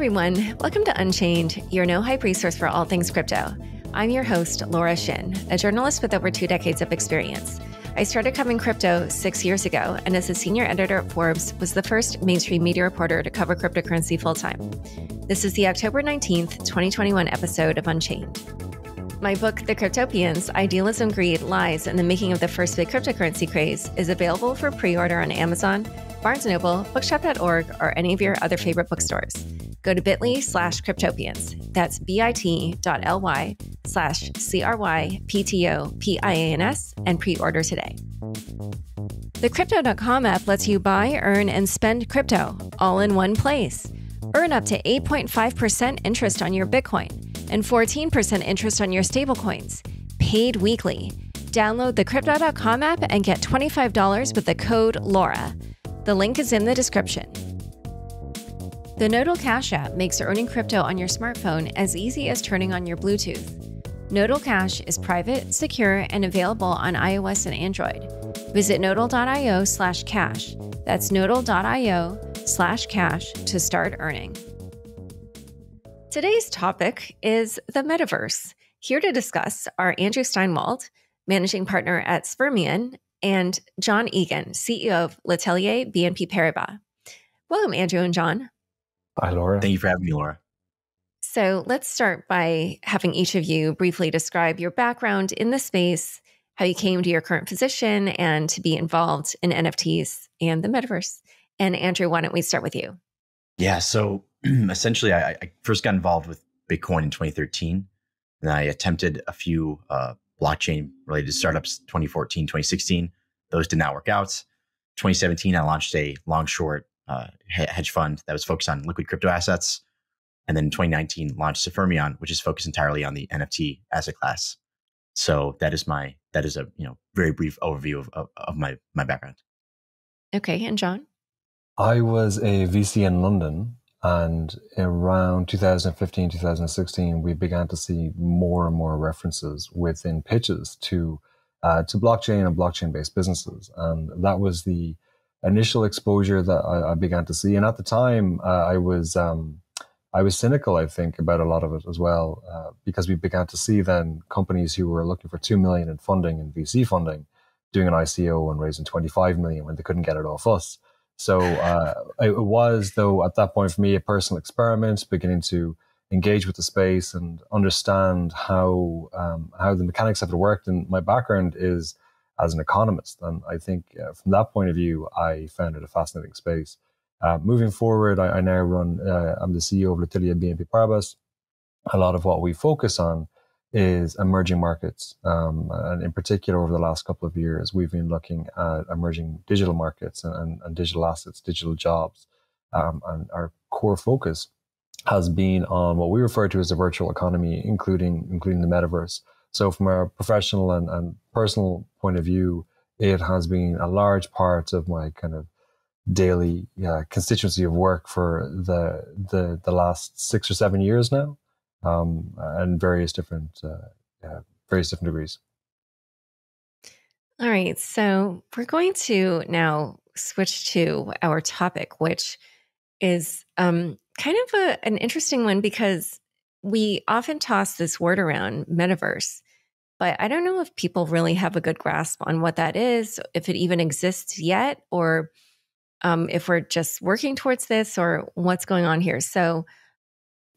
everyone. Welcome to Unchained, your no-hype resource for all things crypto. I'm your host, Laura Shin, a journalist with over 2 decades of experience. I started covering crypto 6 years ago, and as a senior editor at Forbes, was the first mainstream media reporter to cover cryptocurrency full-time. This is the October 19th, 2021 episode of Unchained. My book, The Cryptopians, Idealism, Greed, Lies, and the Making of the First Big Cryptocurrency Craze, is available for pre-order on Amazon, Barnes & Noble, bookshop.org, or any of your other favorite bookstores. Go to bit.ly/cryptopians. That's bit.ly/CRYPTOPIANS and pre-order today. The Crypto.com app lets you buy, earn, and spend crypto all in one place. Earn up to 8.5% interest on your Bitcoin and 14% interest on your stablecoins, paid weekly. Download the Crypto.com app and get $25 with the code LAURA. The link is in the description. The Nodal Cash app makes earning crypto on your smartphone as easy as turning on your Bluetooth. Nodal Cash is private, secure, and available on iOS and Android. Visit nodal.io/cash. That's nodal.io/cash to start earning. Today's topic is the metaverse. Here to discuss are Andrew Steinwold, managing partner at Sfermion, and John Egan, CEO of L'Atelier BNP Paribas. Welcome, Andrew and John. Hi, Laura. Thank you for having me, Laura. So let's start by having each of you briefly describe your background in the space, how you came to your current position, and to be involved in NFTs and the metaverse. And Andrew, why don't we start with you? Yeah, so essentially, I first got involved with Bitcoin in 2013, and I attempted a few blockchain-related startups 2014, 2016. Those did not work out. 2017, I launched a long-short hedge fund that was focused on liquid crypto assets. And then in 2019, launched Sfermion, which is focused entirely on the NFT asset class. So that is a very brief overview of my background. Okay, and John? I was a VC in London, and around 2015, 2016, we began to see more and more references within pitches to blockchain and blockchain-based businesses. And that was the initial exposure that I began to see. And at the time, I was cynical, I think, about a lot of it as well, because we began to see then companies who were looking for $2 million in funding and VC funding, doing an ICO and raising $25 million when they couldn't get it off us. So it was, though, at that point for me, a personal experiment, beginning to engage with the space and understand how the mechanics of it worked. And my background is as an economist. And I think from that point of view, I found it a fascinating space. Moving forward, I now run, I'm the CEO of L'Atelier BNP Paribas. A lot of what we focus on is emerging markets. And in particular, over the last couple of years, we've been looking at emerging digital markets and digital assets, digital jobs. And our core focus has been on what we refer to as the virtual economy, including the metaverse. So from a professional and personal point of view, it has been a large part of my kind of daily constituency of work for the last 6 or 7 years now, and various different degrees. All right, so we're going to now switch to our topic, which is kind of an interesting one because we often toss this word around, metaverse, but I don't know if people really have a good grasp on what that is, if it even exists yet, or if we're just working towards this, or what's going on here. So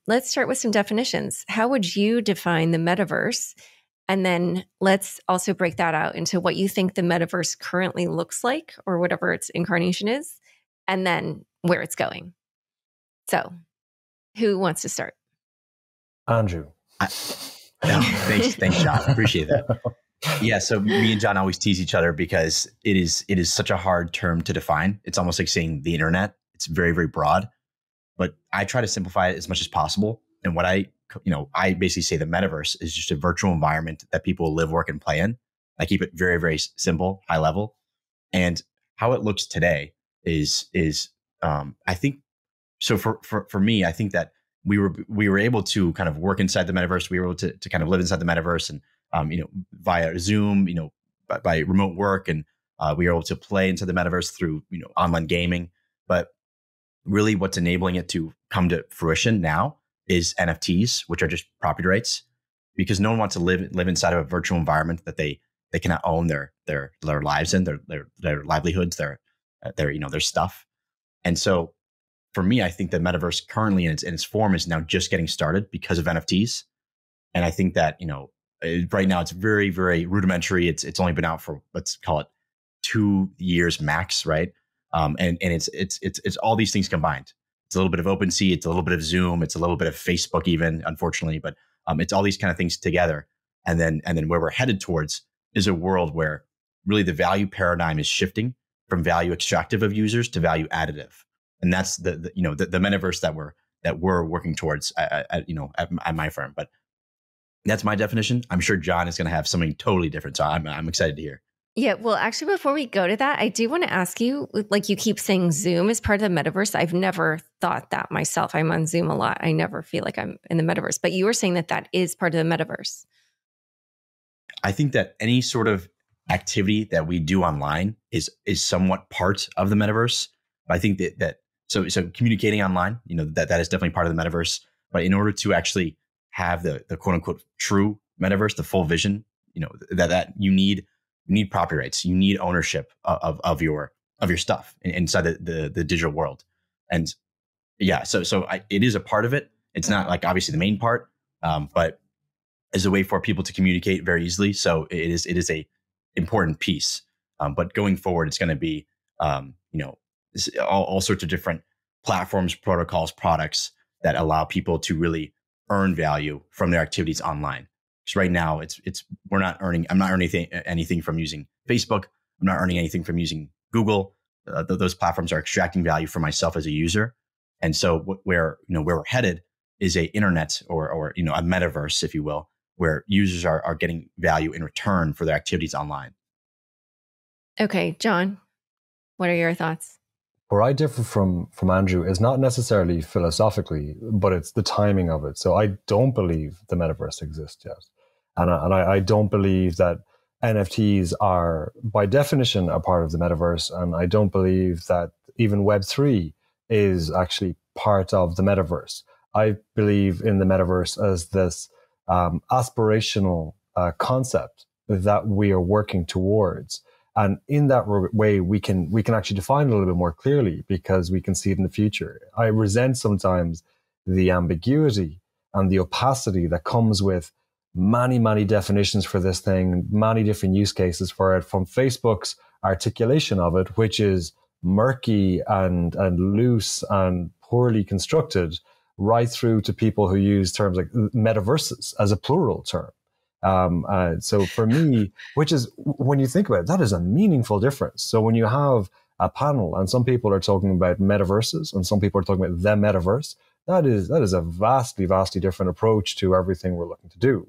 let's start with some definitions. How would you define the metaverse? And then let's also break that out into what you think the metaverse currently looks like, or whatever its incarnation is, and then where it's going. So who wants to start? Andrew. Thanks, John. Appreciate that. Yeah, so me and John always tease each other because it is such a hard term to define. It's almost like saying the internet. It's very, very broad, but I try to simplify it as much as possible. And what I basically say the metaverse is just a virtual environment that people live, work, and play in. I keep it very, very simple, high level. And how it looks today is I think, so for me, I think that we were able to kind of work inside the metaverse. We were able to kind of live inside the metaverse and, via Zoom, by remote work. And we were able to play into the metaverse through, online gaming. But really what's enabling it to come to fruition now is NFTs, which are just property rights, because no one wants to live inside of a virtual environment that they cannot own their lives in, their livelihoods, their stuff. And so for me, I think the metaverse currently in its form is now just getting started because of NFTs. And I think that, right now it's very, very rudimentary. It's only been out for, let's call it 2 years max, right? And it's all these things combined. It's a little bit of OpenSea, it's a little bit of Zoom, it's a little bit of Facebook even, unfortunately, but it's all these kind of things together. And then where we're headed towards is a world where really the value paradigm is shifting from value extractive of users to value additive. And that's the metaverse that we're working towards at my firm. But that's my definition. I'm sure John is going to have something totally different. So I'm excited to hear. Yeah, well, actually, before we go to that, I do want to ask you, like you keep saying Zoom is part of the metaverse. I've never thought that myself. I'm on Zoom a lot. I never feel like I'm in the metaverse, but you were saying that is part of the metaverse. I think that any sort of activity that we do online is somewhat part of the metaverse. But I think so communicating online, that is definitely part of the metaverse. But in order to actually have the quote unquote true metaverse, the full vision, that you need property rights, you need ownership of your stuff inside the digital world. And yeah, so it is a part of it. It's not like obviously the main part, but as a way for people to communicate very easily. So it is a important piece. But going forward, it's going to be all sorts of different platforms, protocols, products that allow people to really earn value from their activities online. Because right now I'm not earning anything from using Facebook. I'm not earning anything from using Google. Those platforms are extracting value for myself as a user. And so where we're headed is a internet or a metaverse, if you will, where users are getting value in return for their activities online. Okay, John, what are your thoughts? Where I differ from Andrew is not necessarily philosophically, but it's the timing of it. So I don't believe the metaverse exists yet. And I don't believe that NFTs are by definition a part of the metaverse. And I don't believe that even Web3 is actually part of the metaverse. I believe in the metaverse as this aspirational concept that we are working towards. And in that way, we can actually define it a little bit more clearly because we can see it in the future. I resent sometimes the ambiguity and the opacity that comes with many, many definitions for this thing, many different use cases for it, from Facebook's articulation of it, which is murky and loose and poorly constructed, right through to people who use terms like metaverses as a plural term. So for me, which is, when you think about it, that is a meaningful difference. So when you have a panel and some people are talking about metaverses and some people are talking about the metaverse, that is a vastly, vastly different approach to everything we're looking to do.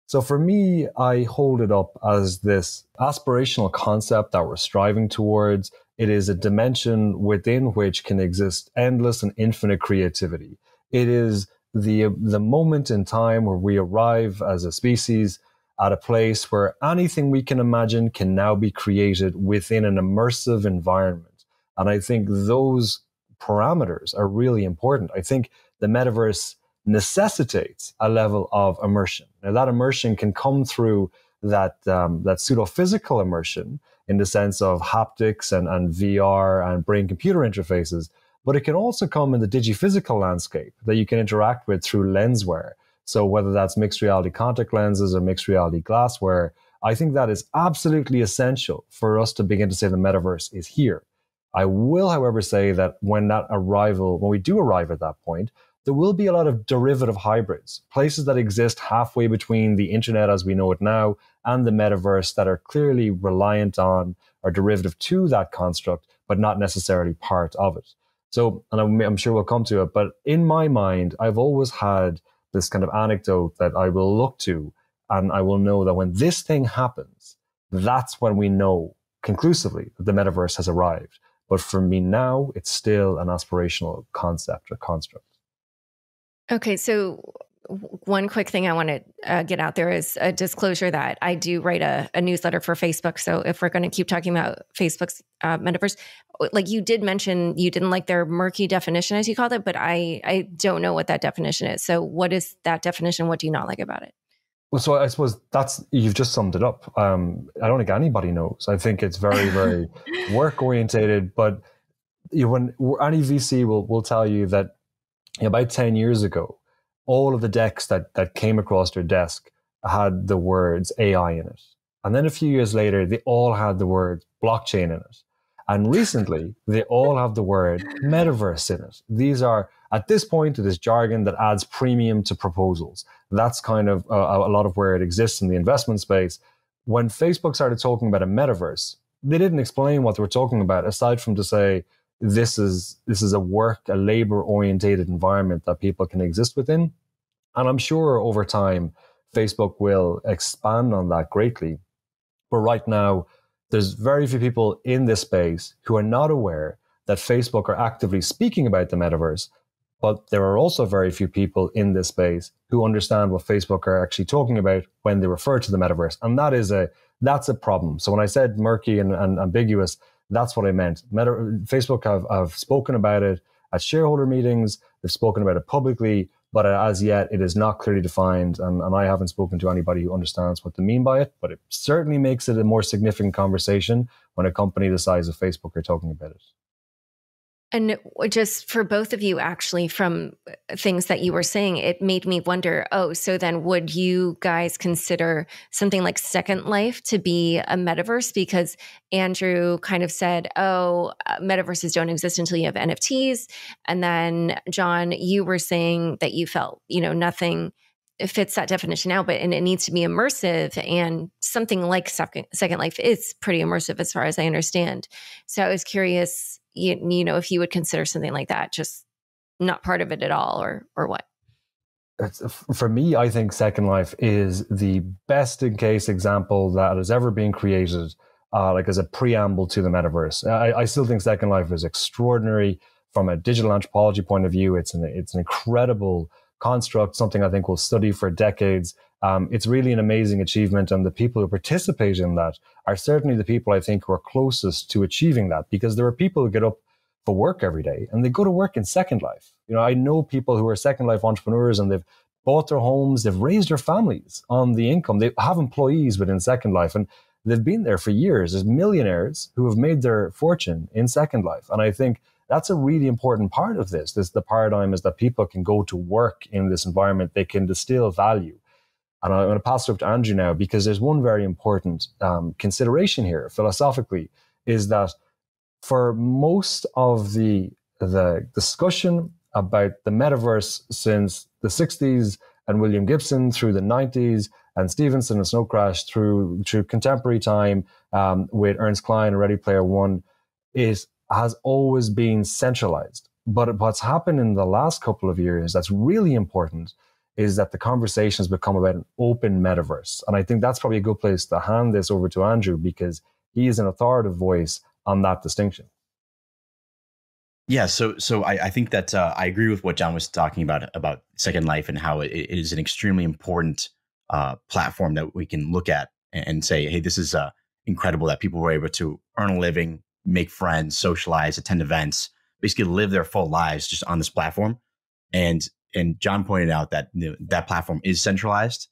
So for me, I hold it up as this aspirational concept that we're striving towards. It is a dimension within which can exist endless and infinite creativity. It is the moment in time where we arrive as a species at a place where anything we can imagine can now be created within an immersive environment. And I think those parameters are really important. I think the metaverse necessitates a level of immersion. Now, that immersion can come through that pseudo-physical immersion in the sense of haptics and VR and brain-computer interfaces, but it can also come in the digi-physical landscape that you can interact with through lenswear. So whether that's mixed reality contact lenses or mixed reality glassware, I think that is absolutely essential for us to begin to say the metaverse is here. I will, however, say that when we do arrive at that point, there will be a lot of derivative hybrids, places that exist halfway between the internet as we know it now and the metaverse that are clearly reliant on or derivative to that construct, but not necessarily part of it. So, and I'm sure we'll come to it, but in my mind, I've always had this kind of anecdote that I will look to, and I will know that when this thing happens, that's when we know conclusively that the metaverse has arrived. But for me now, it's still an aspirational concept or construct. Okay, so one quick thing I want to get out there is a disclosure that I do write a newsletter for Facebook. So if we're going to keep talking about Facebook's metaverse, like you did mention you didn't like their murky definition, as you called it, but I don't know what that definition is. So what is that definition? What do you not like about it? Well, so I suppose you've just summed it up. I don't think anybody knows. I think it's very, very work orientated, but when any VC will tell you that about 10 years ago, all of the decks that came across their desk had the words AI in it. And then a few years later, they all had the word blockchain in it. And recently, they all have the word metaverse in it. These are, at this point, it is jargon that adds premium to proposals. That's kind of a lot of where it exists in the investment space. When Facebook started talking about a metaverse, they didn't explain what they were talking about, aside from to say, this is a labor-orientated environment that people can exist within. And I'm sure over time, Facebook will expand on that greatly. But right now, there's very few people in this space who are not aware that Facebook are actively speaking about the metaverse. But there are also very few people in this space who understand what Facebook are actually talking about when they refer to the metaverse. And that's a problem. So when I said murky and ambiguous, that's what I meant. Facebook have spoken about it at shareholder meetings. They've spoken about it publicly, but as yet it is not clearly defined. And I haven't spoken to anybody who understands what they mean by it, but it certainly makes it a more significant conversation when a company the size of Facebook are talking about it. And just for both of you, actually, from things that you were saying, it made me wonder, so then would you guys consider something like Second Life to be a metaverse? Because Andrew kind of said, metaverses don't exist until you have NFTs. And then John, you were saying that you felt, nothing fits that definition out, and it needs to be immersive, and something like Second Life is pretty immersive as far as I understand. So I was curious, if you would consider something like that just not part of it at all, or what? For me, I think Second Life is the best in case example that has ever been created, as a preamble to the metaverse. I still think Second Life is extraordinary from a digital anthropology point of view. It's an incredible construct, something I think we'll study for decades. It's really an amazing achievement, and the people who participate in that are certainly the people I think who are closest to achieving that, because there are people who get up for work every day and they go to work in Second Life. I know people who are Second Life entrepreneurs, and they've bought their homes, they've raised their families on the income. They have employees within Second Life, and they've been there for years. There's millionaires who have made their fortune in Second Life. And I think that's a really important part of this. The paradigm is that people can go to work in this environment. They can distill value. And I'm going to pass it over to Andrew now, because there's one very important consideration here philosophically, is that for most of the discussion about the metaverse since the 60s and William Gibson through the 90s and Stevenson and Snow Crash through contemporary time with Ernst Klein and Ready Player One, has always been centralized. But what's happened in the last couple of years that's really important is that the conversation has become about an open metaverse. And I think that's probably a good place to hand this over to Andrew, because he is an authoritative voice on that distinction. Yeah, so I think that I agree with what John was talking about Second Life, and how it is an extremely important platform that we can look at and say, hey, this is incredible that people were able to earn a living, make friends, socialize, attend events, basically live their full lives just on this platform. And John pointed out that that platform is centralized,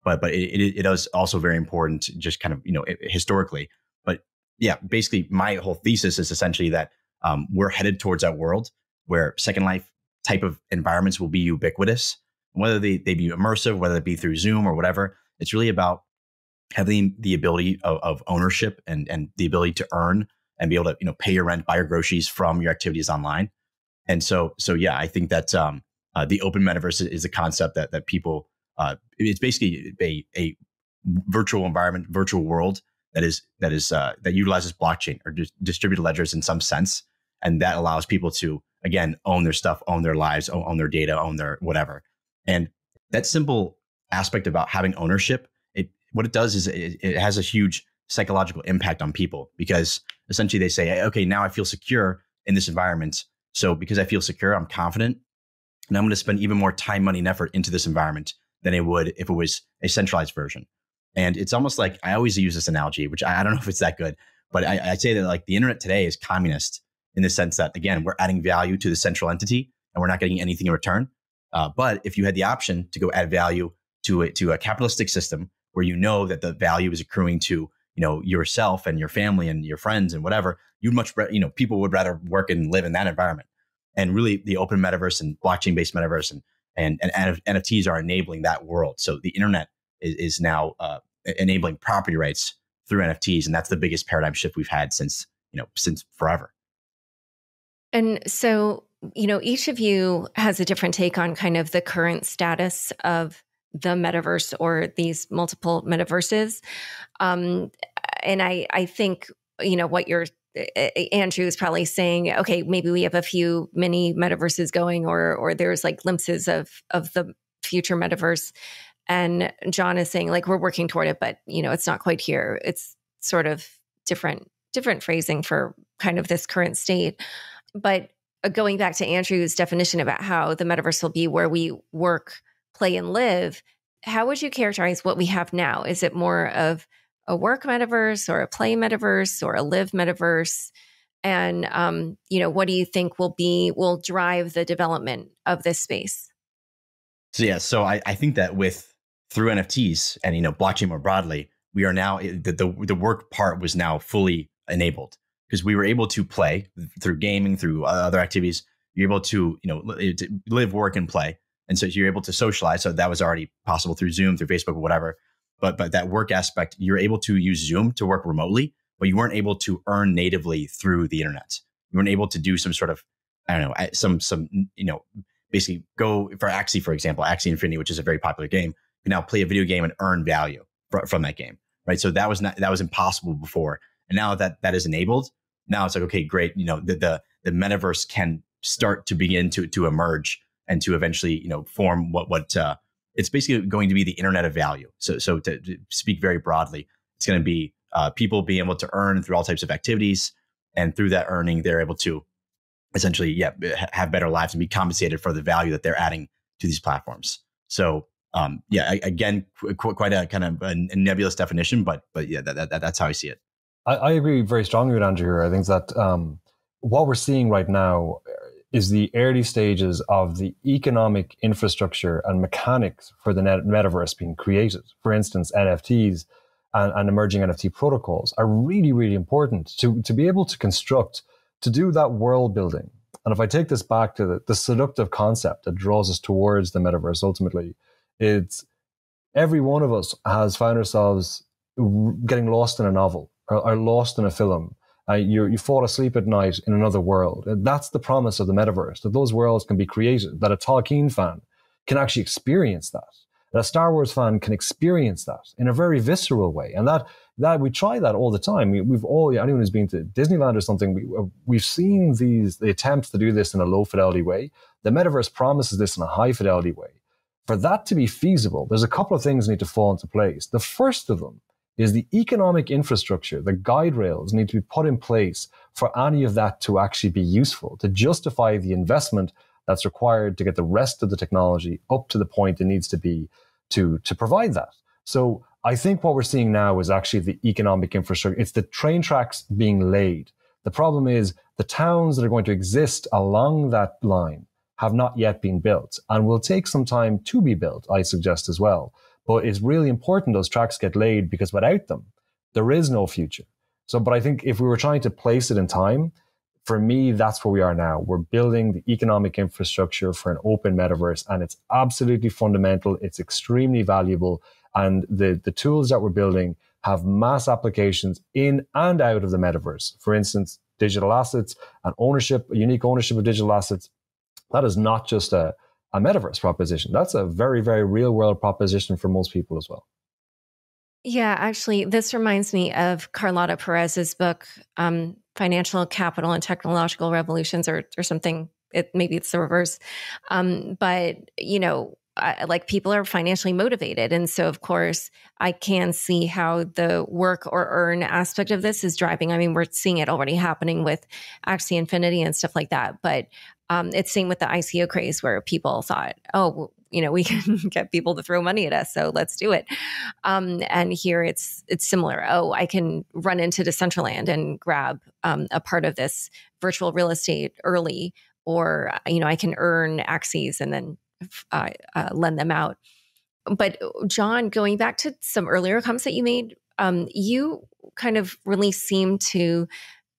but it is also very important, just kind of historically. But yeah, basically my whole thesis is essentially that we're headed towards that world where Second Life type of environments will be ubiquitous, whether they be immersive, whether it be through Zoom or whatever. It's really about having the ability of ownership and the ability to earn and be able to pay your rent, buy your groceries from your activities online. And so yeah, I think that the open metaverse is a concept that people it's basically a virtual environment, virtual world that utilizes blockchain or distributed ledgers in some sense, and that allows people to again own their stuff, own their lives, own their data, own their whatever. And that simple aspect about having ownership, what it does is it has a huge psychological impact on people, because essentially they say, okay, now I feel secure in this environment. So because I feel secure, I'm confident, and I'm going to spend even more time, money, and effort into this environment than it would if it was a centralized version. And it's almost like, I always use this analogy, which I don't know if it's that good, but I say that like the internet today is communist in the sense that, again, we're adding value to the central entity and we're not getting anything in return. But if you had the option to go add value to a capitalistic system where you know that the value is accruing to yourself and your family and your friends and whatever, people would rather work and live in that environment. And really, the open metaverse and blockchain-based metaverse and NFTs are enabling that world. So the internet is now enabling property rights through NFTs, and that's the biggest paradigm shift we've had since forever. And so, each of you has a different take on kind of the current status of the metaverse or these multiple metaverses. And I think, what Andrew is probably saying, okay, maybe we have a few mini metaverses going, or there's like glimpses of the future metaverse. And John is saying like, we're working toward it, but it's not quite here. It's sort of different phrasing for kind of this current state. But going back to Andrew's definition about how the metaverse will be where we work, play, and live, how would you characterize what we have now? Is it more of a work metaverse or a play metaverse or a live metaverse? And, what do you think will drive the development of this space? So I think that through NFTs and, blockchain more broadly, we are now, the work part was now fully enabled because we were able to play through gaming, through other activities. You're able to, live, work, and play. And so you're able to socialize. So that was already possible through Zoom, through Facebook, or whatever. But that work aspect, you're able to use Zoom to work remotely, but you weren't able to earn natively through the internet. You weren't able to do some sort of, basically go for Axie, for example, Axie Infinity, which is a very popular game. You can now play a video game and earn value from that game, right? So that was impossible before. And now that is enabled, now it's like, okay, great. The metaverse can start to begin to emerge and to eventually, form what it's basically going to be the internet of value. So to speak very broadly, it's going to be people being able to earn through all types of activities, and through that earning, they're able to essentially, have better lives and be compensated for the value that they're adding to these platforms. So, again, quite a kind of a nebulous definition, but yeah, that's how I see it. I agree very strongly with Andrew here. I think that what we're seeing right now is the early stages of the economic infrastructure and mechanics for the metaverse being created. For instance, NFTs and emerging NFT protocols are really, really important to be able to construct, to do that world building. And if I take this back to the seductive concept that draws us towards the metaverse, ultimately, it's every one of us has found ourselves getting lost in a novel or lost in a film. You fall asleep at night in another world. And that's the promise of the metaverse, that those worlds can be created, that a Tolkien fan can actually experience that a Star Wars fan can experience that in a very visceral way. And that we try that all the time. Anyone who's been to Disneyland or something, we've seen the attempts to do this in a low fidelity way. The metaverse promises this in a high fidelity way. For that to be feasible, there's a couple of things that need to fall into place. The first of them is the economic infrastructure, the guide rails need to be put in place for any of that to actually be useful, to justify the investment that's required to get the rest of the technology up to the point it needs to be to provide that. So I think what we're seeing now is actually the economic infrastructure. It's the train tracks being laid. The problem is the towns that are going to exist along that line have not yet been built and will take some time to be built, I suggest as well. But it's really important those tracks get laid, because without them, there is no future. But I think if we were trying to place it in time, for me, that's where we are now. We're building the economic infrastructure for an open metaverse, and it's absolutely fundamental. It's extremely valuable. And the tools that we're building have mass applications in and out of the metaverse. For instance, digital assets and unique ownership of digital assets. That is not just a metaverse proposition. That's a very, very real world proposition for most people as well. Yeah, actually, this reminds me of Carlotta Perez's book, Financial, Capital, and Technological Revolutions, or something. Maybe it's the reverse. But, like people are financially motivated. And so, of course, I can see how the work or earn aspect of this is driving. I mean, we're seeing it already happening with Axie Infinity and stuff like that. But it's same with the ICO craze, where people thought, oh, we can get people to throw money at us, so let's do it. And here it's similar. Oh, I can run into Decentraland and grab a part of this virtual real estate early, or I can earn axes and then lend them out. But John, going back to some earlier comments that you made, you kind of really seem to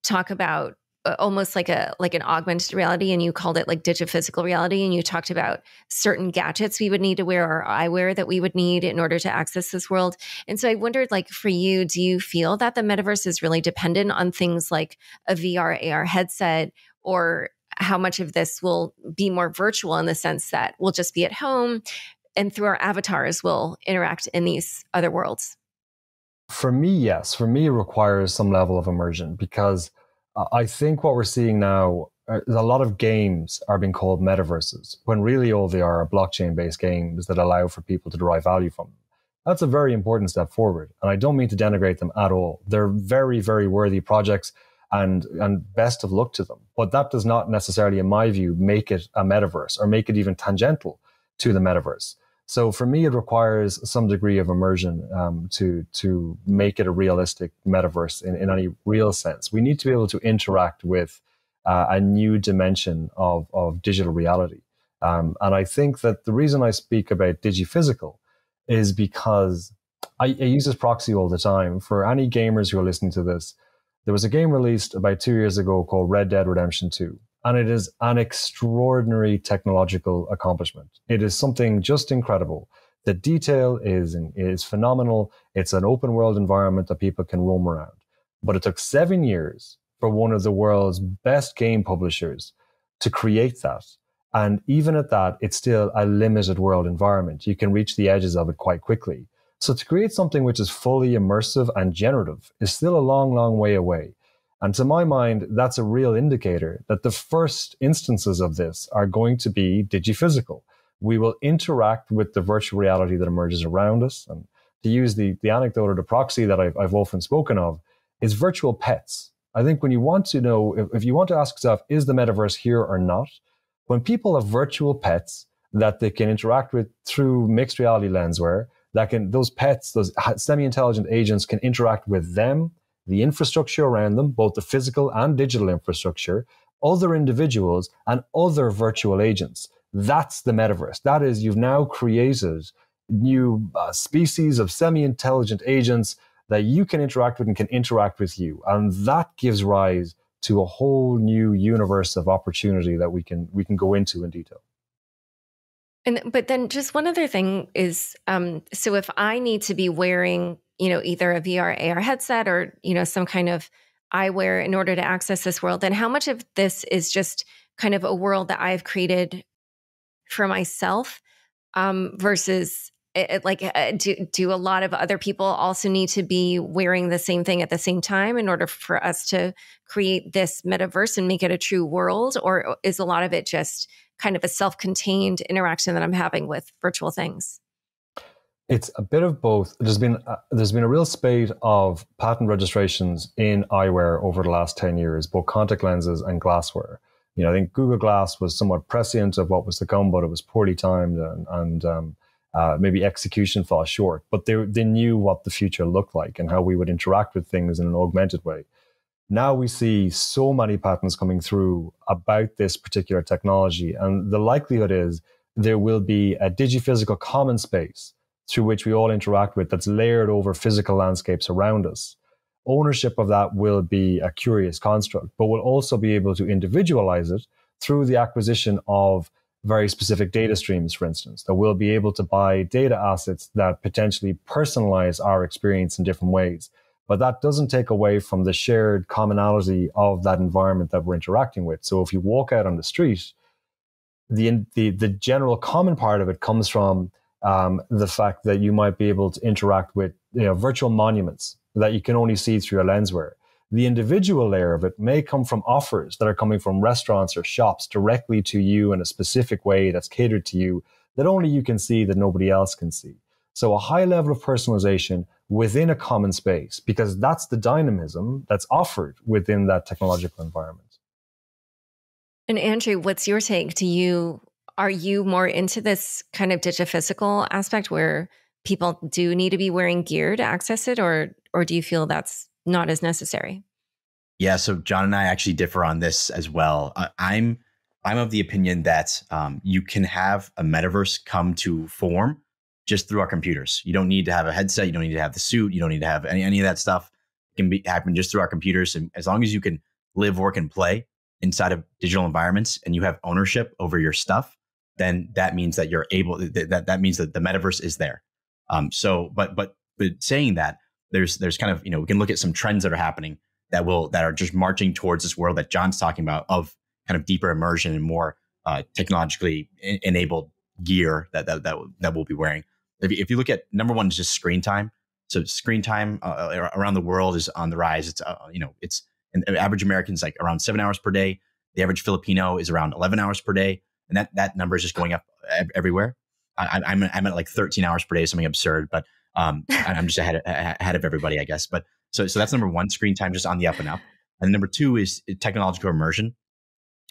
talk about almost like an augmented reality, and you called it like digiphysical reality, and you talked about certain gadgets we would need to wear, or eyewear that we would need in order to access this world. And so I wondered, like, for you, do you feel that the metaverse is really dependent on things like a VR, AR headset, or how much of this will be more virtual in the sense that we'll just be at home and through our avatars we'll interact in these other worlds? For me, yes. For me, it requires some level of immersion, because I think what we're seeing now is a lot of games are being called metaverses, when really all they are blockchain-based games that allow for people to derive value from them. That's a very important step forward, and I don't mean to denigrate them at all. They're very, very worthy projects, and best of luck to them. But that does not necessarily, in my view, make it a metaverse or make it even tangential to the metaverse. So for me, it requires some degree of immersion to make it a realistic metaverse in any real sense. We need to be able to interact with a new dimension of digital reality. And I think that the reason I speak about digiphysical is because I use this proxy all the time. For any gamers who are listening to this, there was a game released about 2 years ago called Red Dead Redemption 2. And it is an extraordinary technological accomplishment. It is something just incredible. The detail is phenomenal. It's an open world environment that people can roam around. But it took 7 years for one of the world's best game publishers to create that. And even at that, it's still a limited world environment. You can reach the edges of it quite quickly. So to create something which is fully immersive and generative is still a long, long way away. And to my mind, that's a real indicator that the first instances of this are going to be digiphysical. We will interact with the virtual reality that emerges around us. And to use the anecdote or the proxy that I've often spoken of, is virtual pets. I think when you want to know, if you want to ask yourself, is the metaverse here or not? When people have virtual pets that they can interact with through mixed reality lenswear, those pets, those semi-intelligent agents can interact with them, the infrastructure around them, both the physical and digital infrastructure, other individuals, and other virtual agents. That's the metaverse. That is, you've now created new species of semi-intelligent agents that you can interact with and can interact with you. And that gives rise to a whole new universe of opportunity that we can go into in detail. But then just one other thing is, so if I need to be wearing, either a VR, AR headset or, some kind of eyewear in order to access this world, then how much of this is just kind of a world that I've created for myself versus do a lot of other people also need to be wearing the same thing at the same time in order for us to create this metaverse and make it a true world? Or is a lot of it just kind of a self-contained interaction that I'm having with virtual things? It's a bit of both. There's been a real spate of patent registrations in eyewear over the last 10 years, both contact lenses and glassware. I think Google Glass was somewhat prescient of what was to come, but it was poorly timed and maybe execution fell short. But they knew what the future looked like and how we would interact with things in an augmented way. Now we see so many patents coming through about this particular technology, and the likelihood is there will be a digiphysical common space through which we all interact with that's layered over physical landscapes around us. Ownership of that will be a curious construct, but we'll also be able to individualize it through the acquisition of very specific data streams, for instance, that we'll be able to buy data assets that potentially personalize our experience in different ways. But that doesn't take away from the shared commonality of that environment that we're interacting with. So if you walk out on the street, the general common part of it comes from the fact that you might be able to interact with virtual monuments that you can only see through your lenswear. The individual layer of it may come from offers that are coming from restaurants or shops directly to you in a specific way that's catered to you that only you can see, that nobody else can see. So a high level of personalization within a common space, because that's the dynamism that's offered within that technological environment. And Andrew, what's your take? Are you more into this kind of digiphysical aspect where people do need to be wearing gear to access it, or do you feel that's not as necessary? Yeah, so John and I actually differ on this as well. I'm of the opinion that you can have a metaverse come to form just through our computers. You don't need to have a headset. You don't need to have the suit. You don't need to have any of that stuff. It can happen just through our computers. And as long as you can live, work, and play inside of digital environments, and you have ownership over your stuff, then that means that you're able. That means that the metaverse is there. But saying that, there's kind of, we can look at some trends that are happening that are just marching towards this world that John's talking about, of kind of deeper immersion and more technologically enabled gear that we'll be wearing. If you look at, number one is just screen time. So screen time around the world is on the rise. It's it's an average American's like around 7 hours per day. The average Filipino is around 11 hours per day, and that number is just going up everywhere. I'm at like 13 hours per day, something absurd, but I'm just ahead of everybody, I guess. But so that's number one, screen time just on the up and up. And number two is technological immersion.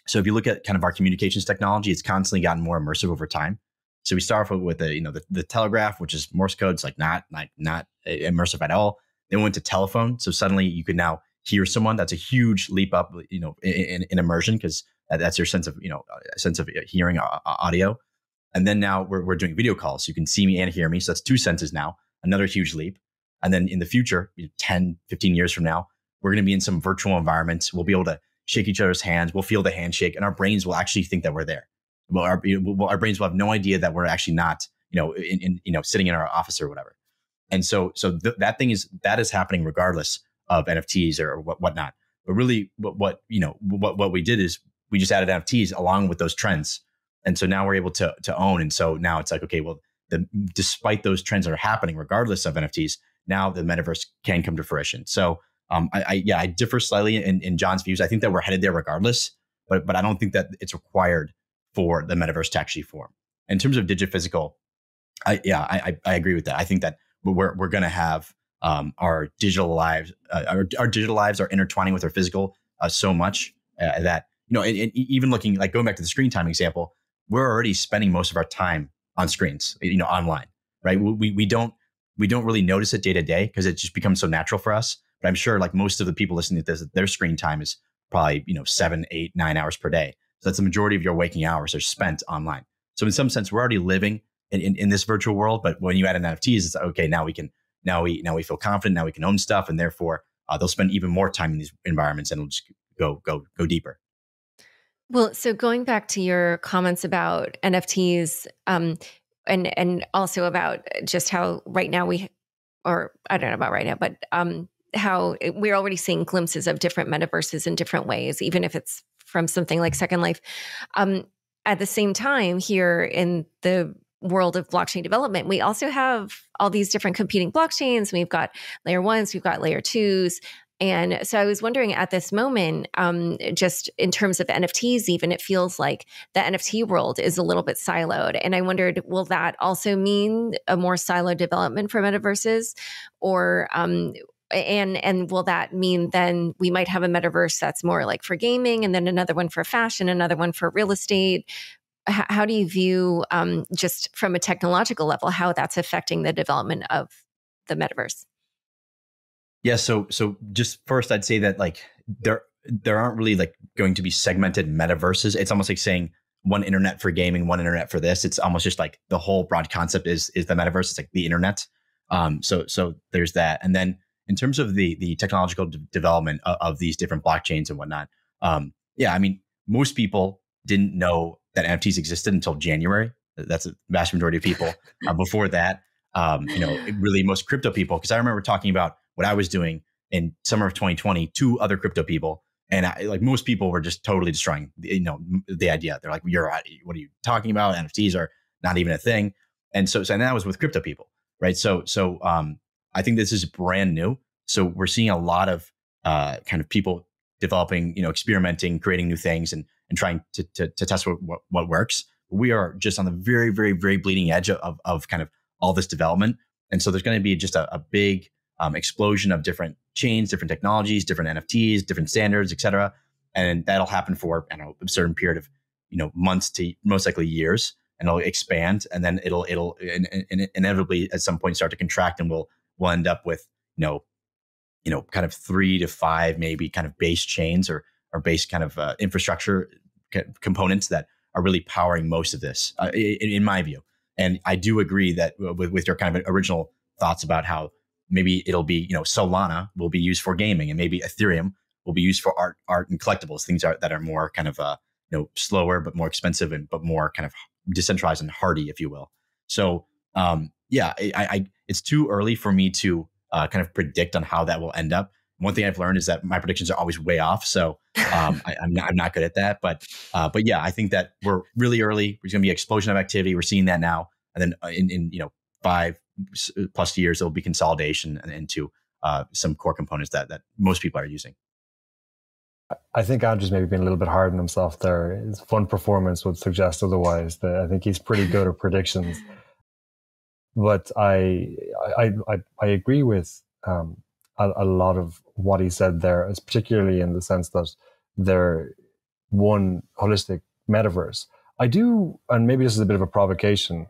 So if you look at kind of our communications technology, it's constantly gotten more immersive over time. So we start off with the telegraph, which is Morse code. It's like not immersive at all. Then we went to telephone. So suddenly you could now hear someone. That's a huge leap up, in immersion, because that's your sense of hearing audio. And then now we're doing video calls. So you can see me and hear me. So that's two senses now, another huge leap. And then in the future, 10, 15 years from now, we're going to be in some virtual environments. We'll be able to shake each other's hands. We'll feel the handshake, and our brains will actually think that we're there. Well, our brains will have no idea that we're actually not, sitting in our office or whatever. And so that is happening regardless of NFTs or whatnot. But really, what we did is we just added NFTs along with those trends, and so now we're able to own. And so now it's like, okay, well, despite those trends that are happening, regardless of NFTs, now the metaverse can come to fruition. So I differ slightly in John's views. I think that we're headed there regardless, but I don't think that it's required for the metaverse to actually form. In terms of digiphysical, I agree with that. I think that we're going to have our digital lives, our digital lives are intertwining with our physical so much that even looking, like going back to the screen time example, we're already spending most of our time on screens, online, right? We don't really notice it day to day because it just becomes so natural for us. But I'm sure, like most of the people listening to this, their screen time is probably 7, 8, 9 hours per day. So that's the majority of your waking hours are spent online. So in some sense, we're already living in this virtual world. But when you add in NFTs, it's okay. Now we feel confident. Now we can own stuff, and therefore they'll spend even more time in these environments, and it'll just go deeper. Well, so going back to your comments about NFTs, and also about just how right now I don't know about right now, but how we're already seeing glimpses of different metaverses in different ways, even if it's from something like Second Life. At the same time, here in the world of blockchain development, we also have all these different competing blockchains. We've got layer ones, we've got layer twos. And so I was wondering at this moment, just in terms of NFTs, even it feels like the NFT world is a little bit siloed. And I wondered, will that also mean a more siloed development for metaverses? Or and will that mean then we might have a metaverse that's more like for gaming, and then another one for fashion, another one for real estate? How do you view, just from a technological level, how that's affecting the development of the metaverse? Yeah. So just first, I'd say that like there aren't really like going to be segmented metaverses. It's almost like saying one internet for gaming, one internet for this. It's almost just like the whole broad concept is the metaverse. It's like the internet. So there's that. And then in terms of the technological development of these different blockchains and whatnot, I mean, most people didn't know that NFTs existed until January. That's a vast majority of people. Before that, really most crypto people, because I remember talking about what I was doing in summer of 2020 to other crypto people, and like most people were just totally destroying the idea. They're like, what are you talking about? NFTs are not even a thing. And that was with crypto people, right? So I think this is brand new. So we're seeing a lot of kind of people developing, experimenting, creating new things, and trying to test what works. We are just on the very, very, very bleeding edge of kind of all this development. And so there's going to be just a big explosion of different chains, different technologies, different NFTs, different standards, et cetera. And that'll happen for, a certain period of months to most likely years, and it'll expand, and then it'll inevitably at some point start to contract, and we'll end up with kind of 3 to 5 maybe kind of base chains or base kind of infrastructure components that are really powering most of this, in my view. And I do agree that with your kind of original thoughts about how maybe it'll be, Solana will be used for gaming, and maybe Ethereum will be used for art and collectibles, things that are more kind of slower but more expensive but more kind of decentralized and hardy, if you will. So it's too early for me to kind of predict on how that will end up. One thing I've learned is that my predictions are always way off. So I'm not good at that. But yeah, I think that we're really early. There's going to be an explosion of activity. We're seeing that now. And then in 5+ years, there'll be consolidation into some core components that most people are using. I think Andrew's maybe been a little bit hard on himself there. His fun performance would suggest otherwise. I think he's pretty good at predictions. But I agree with a lot of what he said there, is particularly in the sense that they're one holistic metaverse. I do, and maybe this is a bit of a provocation,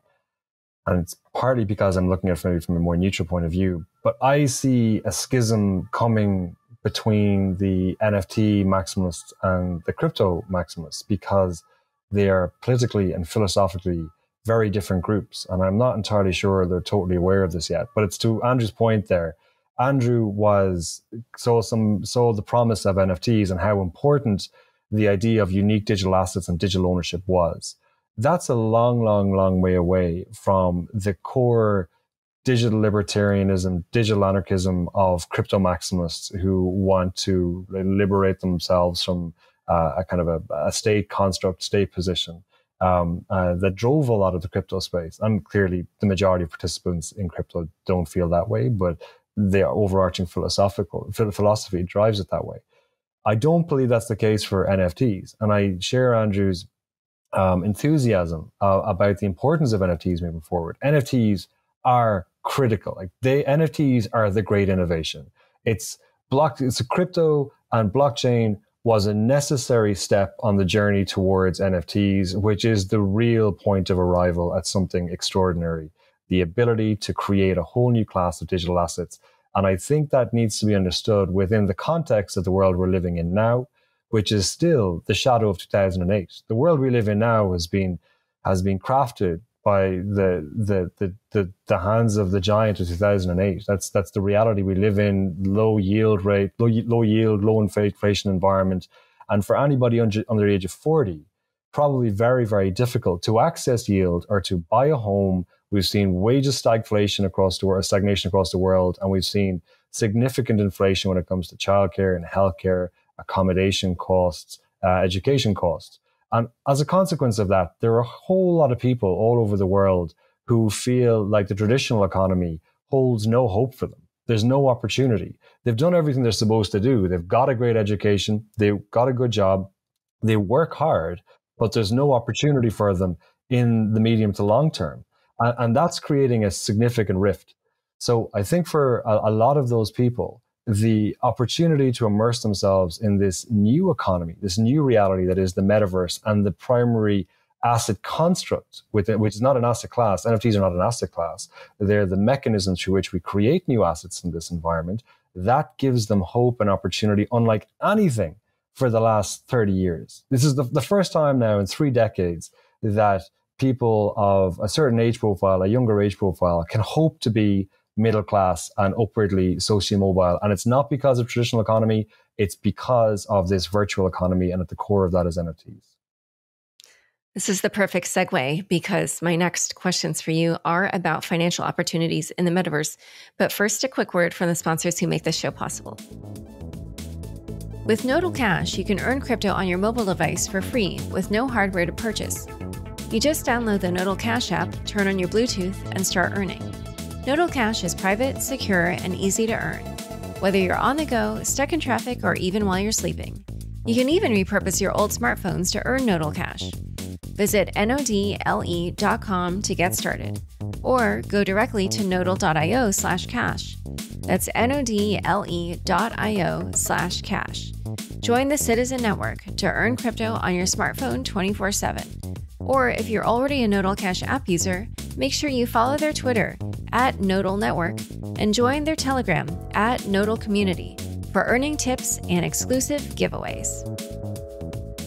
and it's partly because I'm looking at it maybe from a more neutral point of view, but I see a schism coming between the NFT maximalists and the crypto maximalists, because they are politically and philosophically very different groups. And I'm not entirely sure they're totally aware of this yet. But it's to Andrew's point there. Andrew saw the promise of NFTs and how important the idea of unique digital assets and digital ownership was. That's a long, long, long way away from the core digital libertarianism, digital anarchism of crypto maximalists who want to liberate themselves from a kind of a state construct, state position that drove a lot of the crypto space. And clearly the majority of participants in crypto don't feel that way, but the overarching philosophy drives it that way. I don't believe that's the case for NFTs. And I share Andrew's enthusiasm about the importance of NFTs moving forward. NFTs are critical. NFTs are the great innovation. It's a crypto, and blockchain was a necessary step on the journey towards NFTs, which is the real point of arrival at something extraordinary, the ability to create a whole new class of digital assets. And I think that needs to be understood within the context of the world we're living in now, which is still the shadow of 2008. The world we live in now has been crafted by the hands of the giant of 2008. That's the reality we live in. Low yield, low inflation environment, and for anybody under the age of 40, probably very, very difficult to access yield or to buy a home. We've seen wages stagnation across the world, and we've seen significant inflation when it comes to childcare and healthcare, accommodation costs, education costs. And as a consequence of that, there are a whole lot of people all over the world who feel like the traditional economy holds no hope for them. There's no opportunity. They've done everything they're supposed to do. They've got a great education. They've got a good job. They work hard, but there's no opportunity for them in the medium to long term. And that's creating a significant rift. So I think for a lot of those people, the opportunity to immerse themselves in this new economy, this new reality that is the metaverse and the primary asset construct within, which is not an asset class. NFTs are not an asset class. They're the mechanisms through which we create new assets in this environment. That gives them hope and opportunity unlike anything for the last 30 years. This is the first time now in 3 decades that people of a certain age profile, a younger age profile, can hope to be middle class and upwardly socio-mobile. And it's not because of traditional economy, it's because of this virtual economy. And at the core of that is NFTs. This is the perfect segue, because my next questions for you are about financial opportunities in the metaverse. But first, a quick word from the sponsors who make this show possible. With Nodal Cash, you can earn crypto on your mobile device for free with no hardware to purchase. You just download the Nodal Cash app, turn on your Bluetooth, and start earning. Nodal Cash is private, secure, and easy to earn, whether you're on the go, stuck in traffic, or even while you're sleeping. You can even repurpose your old smartphones to earn Nodal Cash. Visit nodle.com to get started, or go directly to nodal.io/cash. That's nodle.io/cash. Join the Citizen Network to earn crypto on your smartphone 24/7. Or if you're already a Nodal Cash app user, make sure you follow their Twitter @Nodal Network and join their Telegram @Nodal Community for earning tips and exclusive giveaways.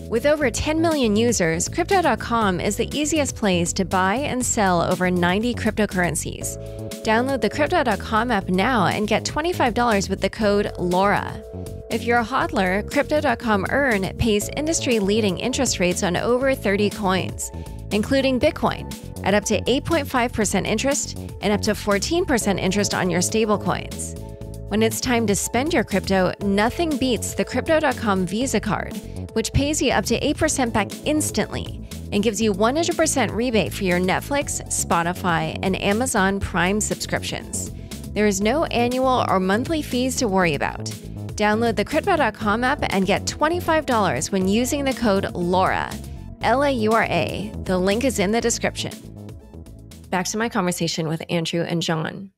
With over 10 million users, Crypto.com is the easiest place to buy and sell over 90 cryptocurrencies. Download the Crypto.com app now and get $25 with the code LAURA. If you're a hodler, Crypto.com Earn pays industry-leading interest rates on over 30 coins, including Bitcoin, at up to 8.5% interest and up to 14% interest on your stablecoins. When it's time to spend your crypto, nothing beats the Crypto.com Visa card, which pays you up to 8% back instantly and gives you 100% rebate for your Netflix, Spotify, and Amazon Prime subscriptions. There is no annual or monthly fees to worry about. Download the Crypto.com app and get $25 when using the code LAURA, LAURA. The link is in the description. Back to my conversation with Andrew and John.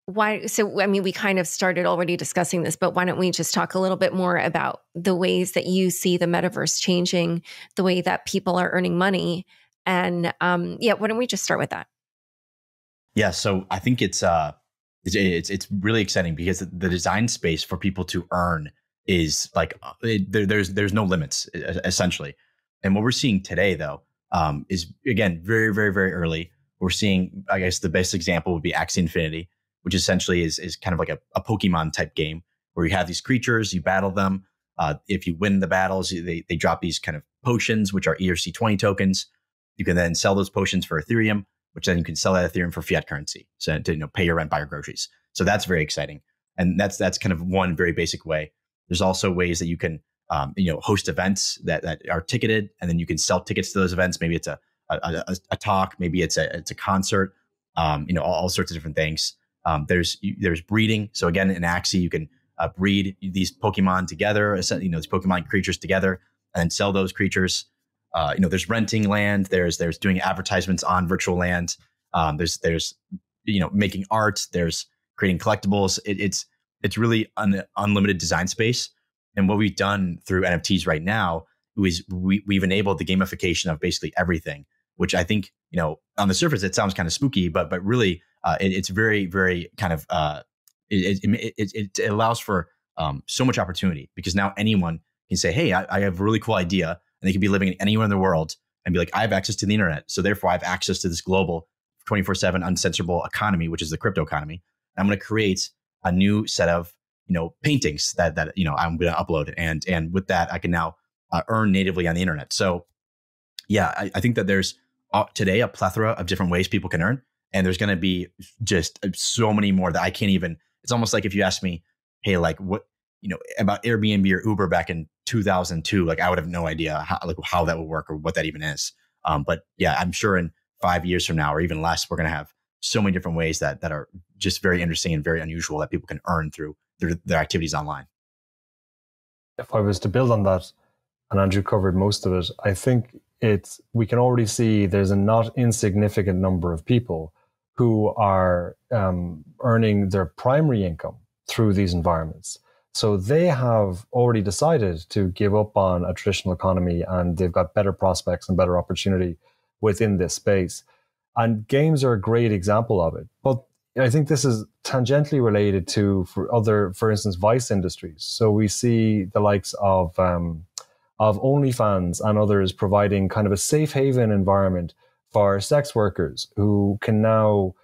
We kind of started already discussing this, but why don't we just talk a little bit more about the ways that you see the metaverse changing, the way that people are earning money, and why don't we just start with that? Yeah, so I think it's really exciting because the design space for people to earn is like there's no limits essentially. And what we're seeing today though is again very very very early. We're seeing, I guess the best example would be Axie Infinity, which essentially is kind of like a Pokemon type game where you have these creatures, you battle them. If you win the battles, they drop these kind of potions, which are ERC20 tokens. You can then sell those potions for Ethereum, which then you can sell that Ethereum for fiat currency. So to pay your rent, buy your groceries. So that's very exciting. And that's kind of one very basic way. There's also ways that you can host events that are ticketed, and then you can sell tickets to those events. Maybe it's a talk, maybe it's a concert, all sorts of different things. There's breeding. So again, in Axie, you can breed these Pokemon together, these Pokemon creatures together, and then sell those creatures. There's renting land. There's doing advertisements on virtual land. There's making art. There's creating collectibles. It's really an unlimited design space. And what we've done through NFTs right now is we've enabled the gamification of basically everything, which I think, on the surface, it sounds kind of spooky, but really it's very, very kind of, it allows for so much opportunity because now anyone can say, hey, I have a really cool idea, and they can be living anywhere in the world and be like, I have access to the internet. So therefore I have access to this global 24/7 uncensorable economy, which is the crypto economy. And I'm going to create a new set of, paintings that I'm going to upload. And with that, I can now earn natively on the internet. So yeah, I think that there's today a plethora of different ways people can earn. And there's going to be just so many more that I can't even, it's almost like if you ask me, hey, like what, about Airbnb or Uber back in 2002, like I would have no idea how that would work or what that even is. But yeah, I'm sure in 5 years from now or even less, we're going to have so many different ways that are just very interesting and very unusual that people can earn through their activities online. If I was to build on that, and Andrew covered most of it, I think we can already see there's a not insignificant number of people who are earning their primary income through these environments. So they have already decided to give up on a traditional economy, and they've got better prospects and better opportunity within this space. And games are a great example of it. But I think this is tangentially related to for instance, vice industries. So we see the likes of OnlyFans and others providing kind of a safe haven environment for sex workers who can now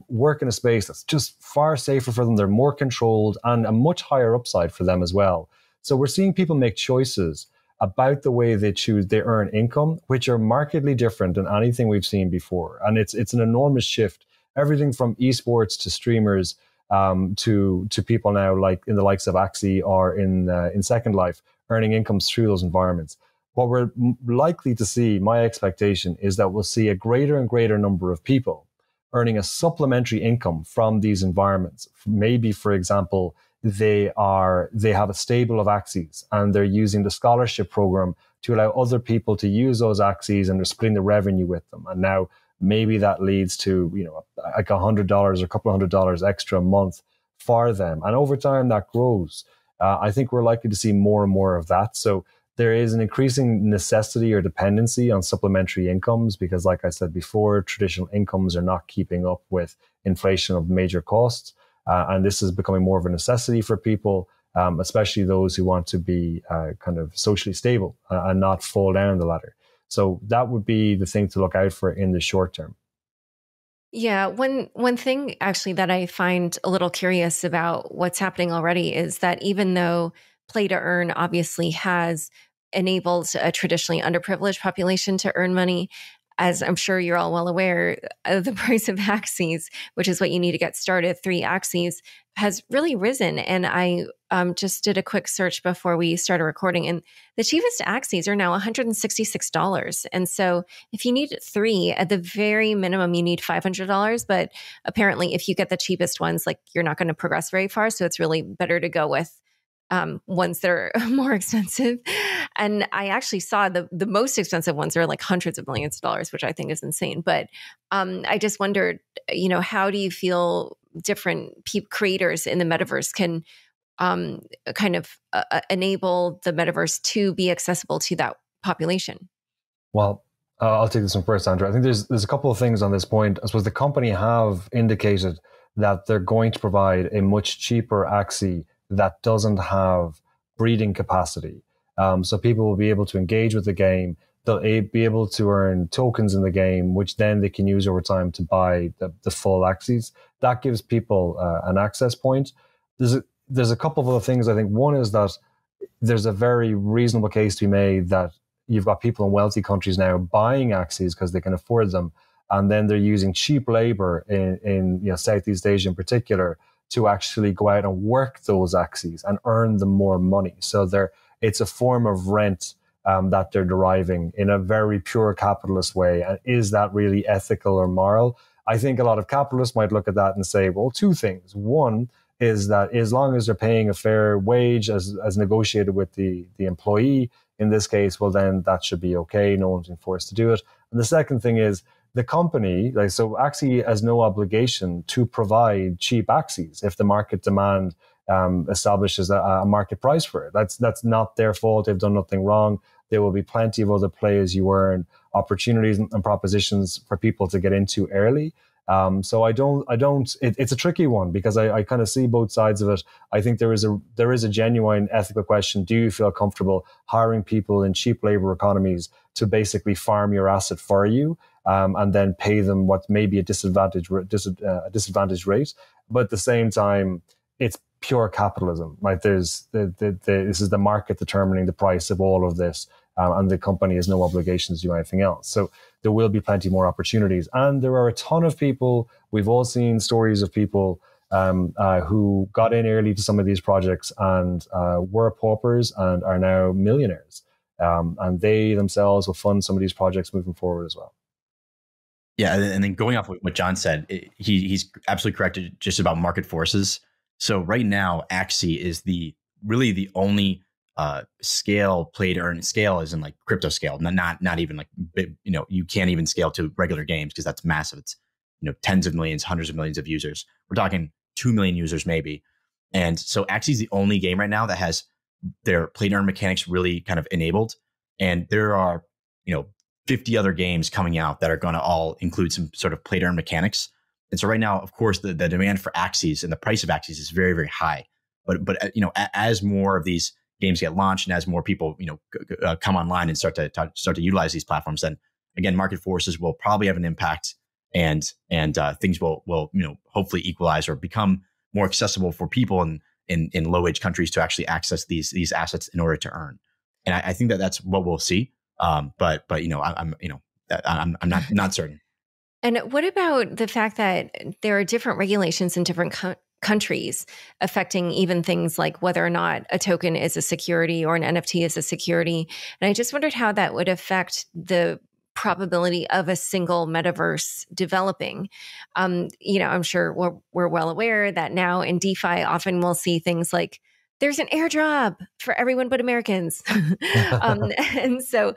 work in a space that's just far safer for them. They're more controlled and a much higher upside for them as well. So we're seeing people make choices about the way they earn income, which are markedly different than anything we've seen before. And it's an enormous shift. Everything from esports to streamers to people now like in the likes of Axie or in Second Life earning incomes through those environments. What we're likely to see, my expectation, is that we'll see a greater and greater number of people earning a supplementary income from these environments. Maybe, for example, they have a stable of Axies and they're using the scholarship program to allow other people to use those Axies, and they're splitting the revenue with them. And now maybe that leads to, like $100 or a couple $100 extra a month for them. And over time that grows. I think we're likely to see more and more of that. So there is an increasing necessity or dependency on supplementary incomes because, like I said before, traditional incomes are not keeping up with inflation of major costs. And this is becoming more of a necessity for people, especially those who want to be kind of socially stable and not fall down the ladder. So that would be the thing to look out for in the short term. Yeah, one thing actually that I find a little curious about what's happening already is that even though play to earn obviously has enabled a traditionally underprivileged population to earn money, as I'm sure you're all well aware, the price of axes, which is what you need to get started, 3 axes, has really risen. And I just did a quick search before we started recording, and the cheapest axes are now $166. And so if you need 3, at the very minimum, you need $500. But apparently, if you get the cheapest ones, like you're not going to progress very far. So it's really better to go with ones that are more expensive. And I actually saw the most expensive ones are like hundreds of millions of dollars, which I think is insane. But I just wondered, how do you feel different creators in the metaverse can kind of enable the metaverse to be accessible to that population? Well, I'll take this one first, Andrew. I think there's a couple of things on this point. I suppose the company have indicated that they're going to provide a much cheaper axie that doesn't have breeding capacity. So people will be able to engage with the game. They'll be able to earn tokens in the game, which then they can use over time to buy the full axes. That gives people an access point. There's a couple of other things. I think one is that there's a very reasonable case to be made that you've got people in wealthy countries now buying axes because they can afford them, and then they're using cheap labor in Southeast Asia in particular to actually go out and work those axes and earn them more money. So it's a form of rent that they're deriving in a very pure capitalist way. And is that really ethical or moral? I think a lot of capitalists might look at that and say, well, 2 things. One is that as long as they're paying a fair wage as negotiated with the employee, in this case, well, then that should be okay. No one's being forced to do it. And the second thing is the company, so Axie has no obligation to provide cheap axes if the market demand establishes a market price for it. That's not their fault. They've done nothing wrong. There will be plenty of other plays you earn, opportunities and propositions for people to get into early. So it's a tricky one because I kind of see both sides of it. I think there is a genuine ethical question. Do you feel comfortable hiring people in cheap labor economies to basically farm your asset for you, and then pay them what may be a disadvantaged rate? But at the same time, it's pure capitalism. Like this is the market determining the price of all of this, and the company has no obligations to do anything else. So there will be plenty more opportunities, and there are a ton of people. We've all seen stories of people who got in early to some of these projects and were paupers and are now millionaires, and they themselves will fund some of these projects moving forward as well. Yeah, and then going off what John said, he's absolutely correct just about market forces. So right now, Axie is really the only scale play to earn. Scale is in like crypto scale, not even like big, you can't even scale to regular games because that's massive. It's tens of millions, hundreds of millions of users. We're talking 2 million users maybe, and so Axie is the only game right now that has their play to earn mechanics really kind of enabled. And there are 50 other games coming out that are going to all include some sort of play to earn mechanics. And so right now, of course, the demand for axes and the price of axes is very, very high. But as more of these games get launched and as more people come online and start to utilize these platforms, then again, market forces will probably have an impact, and things will hopefully equalize or become more accessible for people in low wage countries to actually access these assets in order to earn. And I think that's what we'll see. But I'm not certain. And what about the fact that there are different regulations in different countries affecting even things like whether or not a token is a security or an NFT is a security? And I just wondered how that would affect the probability of a single metaverse developing. I'm sure we're well aware that now in DeFi, often we'll see things like there's an airdrop for everyone but Americans. And so,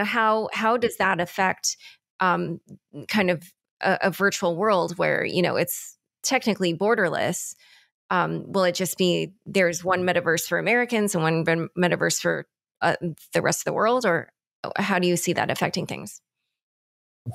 how does that affect kind of a virtual world where, it's technically borderless, Will it just be there's one metaverse for Americans and one metaverse for the rest of the world, or how do you see that affecting things?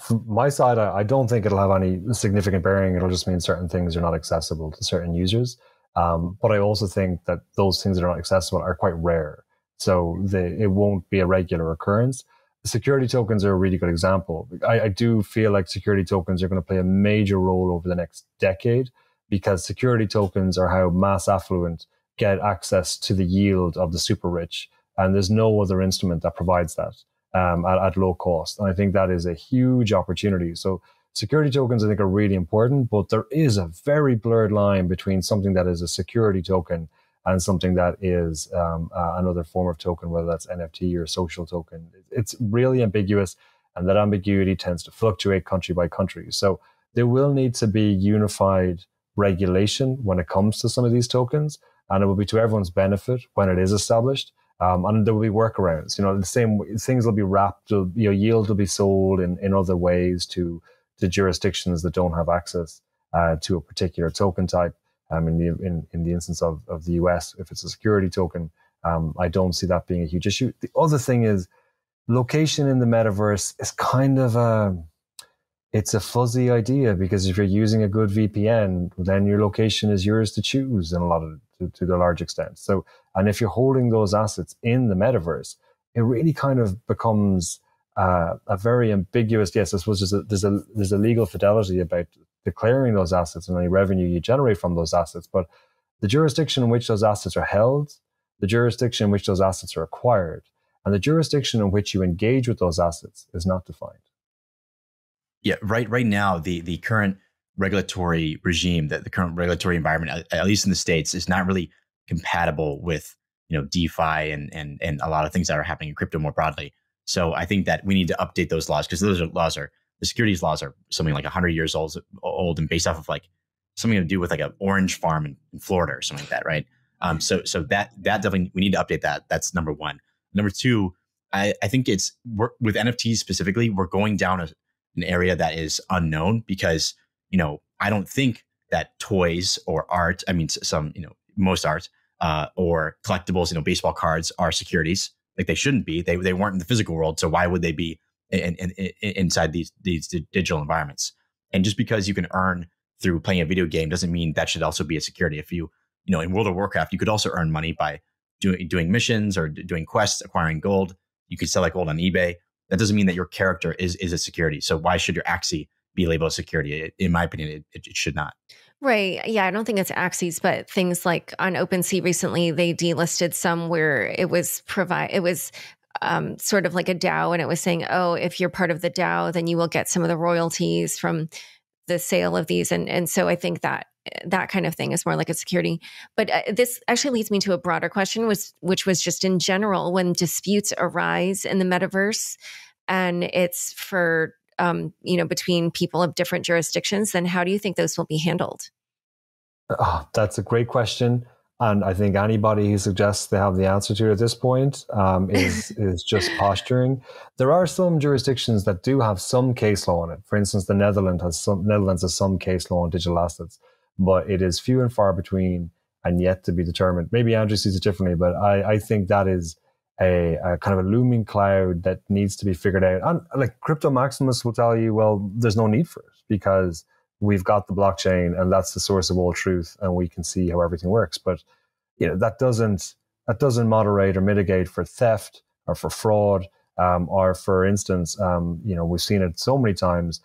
From my side, I don't think it'll have any significant bearing. It'll just mean certain things are not accessible to certain users. But I also think that those things that are not accessible are quite rare. So it won't be a regular occurrence. Security tokens are a really good example. I do feel like security tokens are going to play a major role over the next decade, because security tokens are how mass affluent get access to the yield of the super rich. And there's no other instrument that provides that at low cost. And I think that is a huge opportunity. So security tokens, I think, are really important, but there is a very blurred line between something that is a security token and something that is another form of token, whether that's NFT or social token. It's really ambiguous, and that ambiguity tends to fluctuate country by country. So there will need to be unified regulation when it comes to some of these tokens, and it will be to everyone's benefit when it is established. And there will be workarounds. The same things will be wrapped. Yield will be sold in other ways to jurisdictions that don't have access to a particular token type. In the instance of the US, if it's a security token, I don't see that being a huge issue. The other thing is location in the metaverse is kind of it's a fuzzy idea, because if you're using a good VPN, then your location is yours to choose to the large extent. So, and if you're holding those assets in the metaverse, it really kind of becomes a very ambiguous. Yes, I suppose there's a legal fidelity about declaring those assets and any revenue you generate from those assets, but the jurisdiction in which those assets are held, the jurisdiction in which those assets are acquired, and the jurisdiction in which you engage with those assets is not defined. Yeah, right now, the current regulatory regime, the current regulatory environment, at least in the States, is not really compatible with DeFi and a lot of things that are happening in crypto more broadly. So I think that we need to update those laws, because the securities laws are something like 100 years old and based off of like something to do with like an orange farm in Florida or something like that, right? So that definitely, we need to update that. That's number one. Number two, I think with NFTs specifically, we're going down an area that is unknown, because I don't think that toys or art, most art or collectibles, baseball cards, are securities. Like, they shouldn't be. They weren't in the physical world, so why would they be inside these digital environments? And just because you can earn through playing a video game doesn't mean that should also be a security. If you in World of Warcraft, you could also earn money by doing missions or doing quests, acquiring gold. You could sell that gold on eBay. That doesn't mean that your character is a security. So why should your Axie be labeled a security? In my opinion, it should not. Right. Yeah, I don't think it's Axes, but things like on OpenSea recently, they delisted some where it was sort of like a DAO, and it was saying, oh, if you're part of the DAO, then you will get some of the royalties from the sale of these. And so I think that kind of thing is more like a security. But this actually leads me to a broader question, which was just in general, when disputes arise in the metaverse and it's for between people of different jurisdictions, then how do you think those will be handled? Oh, that's a great question. And I think anybody who suggests they have the answer to it at this point is just posturing. There are some jurisdictions that do have some case law on it. For instance, the Netherlands has some case law on digital assets, but it is few and far between and yet to be determined. Maybe Andrew sees it differently, but I think that is a kind of a looming cloud that needs to be figured out. And like crypto maximalists will tell you, well, there's no need for it because we've got the blockchain and that's the source of all truth and we can see how everything works. But that doesn't moderate or mitigate for theft or for fraud, or for instance, we've seen it so many times,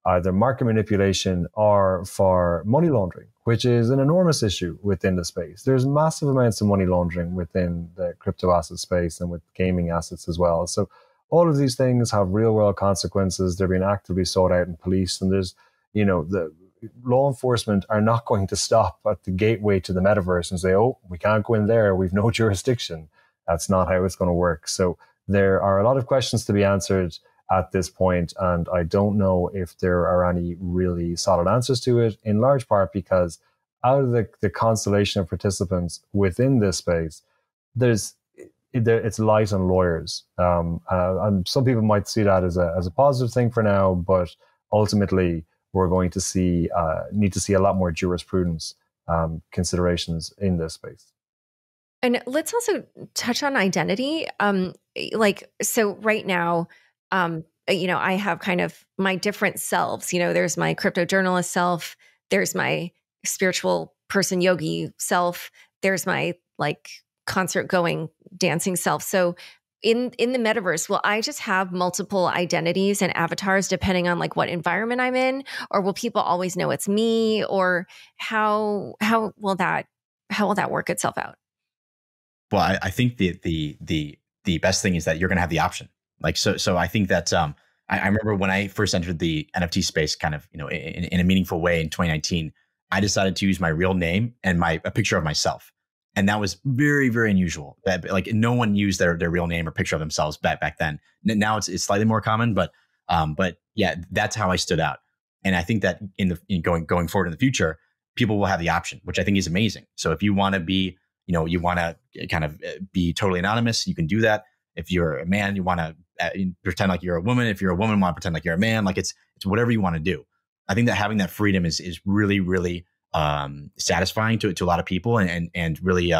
either market manipulation or for money laundering, which is an enormous issue within the space. There's massive amounts of money laundering within the crypto asset space and with gaming assets as well. So all of these things have real world consequences. They're being actively sought out in police, and there's, the law enforcement are not going to stop at the gateway to the metaverse and say, oh, we can't go in there, we've no jurisdiction. That's not how it's going to work. So there are a lot of questions to be answered at this point, and I don't know if there are any really solid answers to it, in large part because out of the constellation of participants within this space, it's light on lawyers. And some people might see that as a positive thing for now, but ultimately we're going to need to see a lot more jurisprudence considerations in this space. And let's also touch on identity. So right now, I have kind of my different selves. There's my crypto journalist self. There's my spiritual person yogi self. There's my concert going dancing self. So in the metaverse, will I just have multiple identities and avatars depending on what environment I'm in, or will people always know it's me, or how will that work itself out? Well, I think the best thing is that you're going to have the option. So I think that I remember when I first entered the NFT space, kind of in a meaningful way in 2019, I decided to use my real name and a picture of myself. And that was very, very unusual. That no one used their real name or picture of themselves back then. Now it's slightly more common, but yeah, that's how I stood out. And I think that going forward in the future, people will have the option, which I think is amazing. So if you want to be, you want to kind of be totally anonymous, you can do that. If you're a man, you want to pretend like you're a woman. If you're a woman, want to pretend like you're a man. It's whatever you want to do. I think that having that freedom is really, really satisfying to a lot of people, and really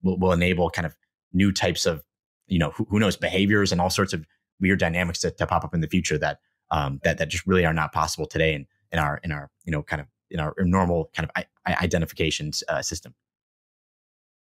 will enable kind of new types of who knows, behaviors and all sorts of weird dynamics to pop up in the future that just really are not possible today in our kind of in our normal kind of identification system.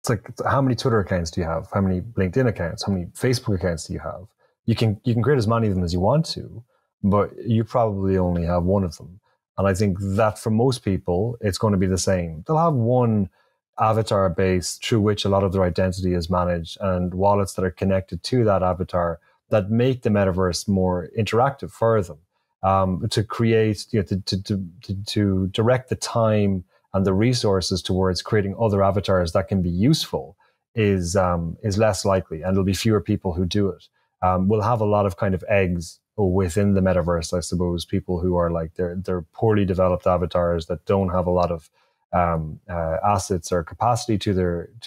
It's how many Twitter accounts do you have? How many LinkedIn accounts? How many Facebook accounts do you have? You can create as many of them as you want to, but you probably only have one of them. And I think that for most people, it's going to be the same. They'll have one avatar base through which a lot of their identity is managed, and wallets that are connected to that avatar that make the metaverse more interactive for them. To create, to direct the time and the resources towards creating other avatars that can be useful is less likely, and there'll be fewer people who do it. We'll have a lot of kind of eggs within the metaverse, I suppose, people who are they're poorly developed avatars that don't have a lot of assets or capacity to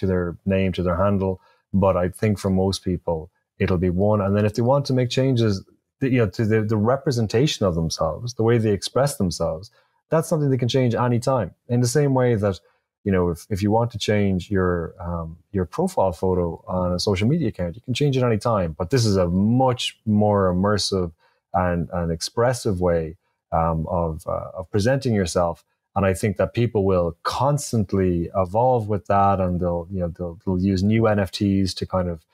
their name, to their handle. But I think for most people, it'll be one. And then if they want to make changes, to the representation of themselves, the way they express themselves, that's something they can change anytime. In the same way that, if you want to change your profile photo on a social media account, you can change it anytime. But this is a much more immersive and expressive way of presenting yourself. And I think that people will constantly evolve with that, and they'll use new NFTs to kind of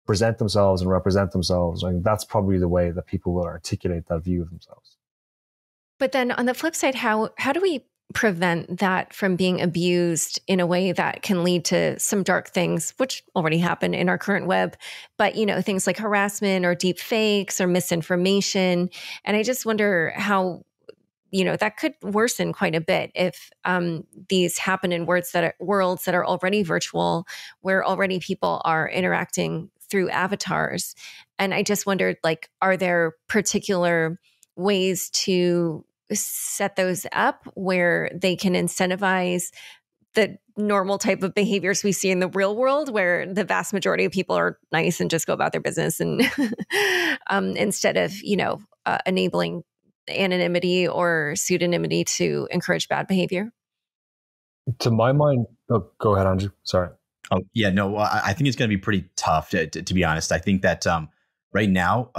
present themselves and represent themselves. I think that's probably the way that people will articulate that view of themselves. But then on the flip side, how do we prevent that from being abused in a way that can lead to some dark things, which already happen in our current web, but things like harassment or deep fakes or misinformation. And I just wonder how that could worsen quite a bit if these happen in worlds that are already virtual, where already people are interacting through avatars. And I just wondered, are there particular ways to set those up where they can incentivize the normal type of behaviors we see in the real world, where the vast majority of people are nice and just go about their business, and instead of enabling anonymity or pseudonymity to encourage bad behavior? To my mind, go ahead, Andrew. Sorry. Oh yeah, no. I think it's going to be pretty tough to be honest. I think that right now,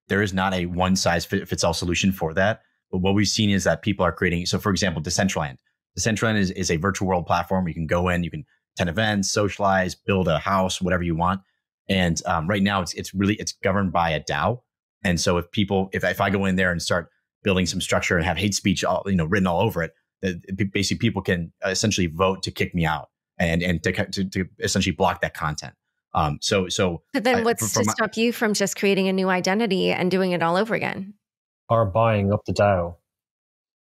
there is not a one size fits all solution for that. But what we've seen is that people are creating. So, for example, Decentraland. Decentraland is a virtual world platform. You can go in, you can attend events, socialize, build a house, whatever you want. And right now, it's governed by a DAO. And so, if I go in there and start building some structure and have hate speech, written all over it, basically people can essentially vote to kick me out and to essentially block that content. But then what's to stop you from just creating a new identity and doing it all over again? Or buying up the DAO.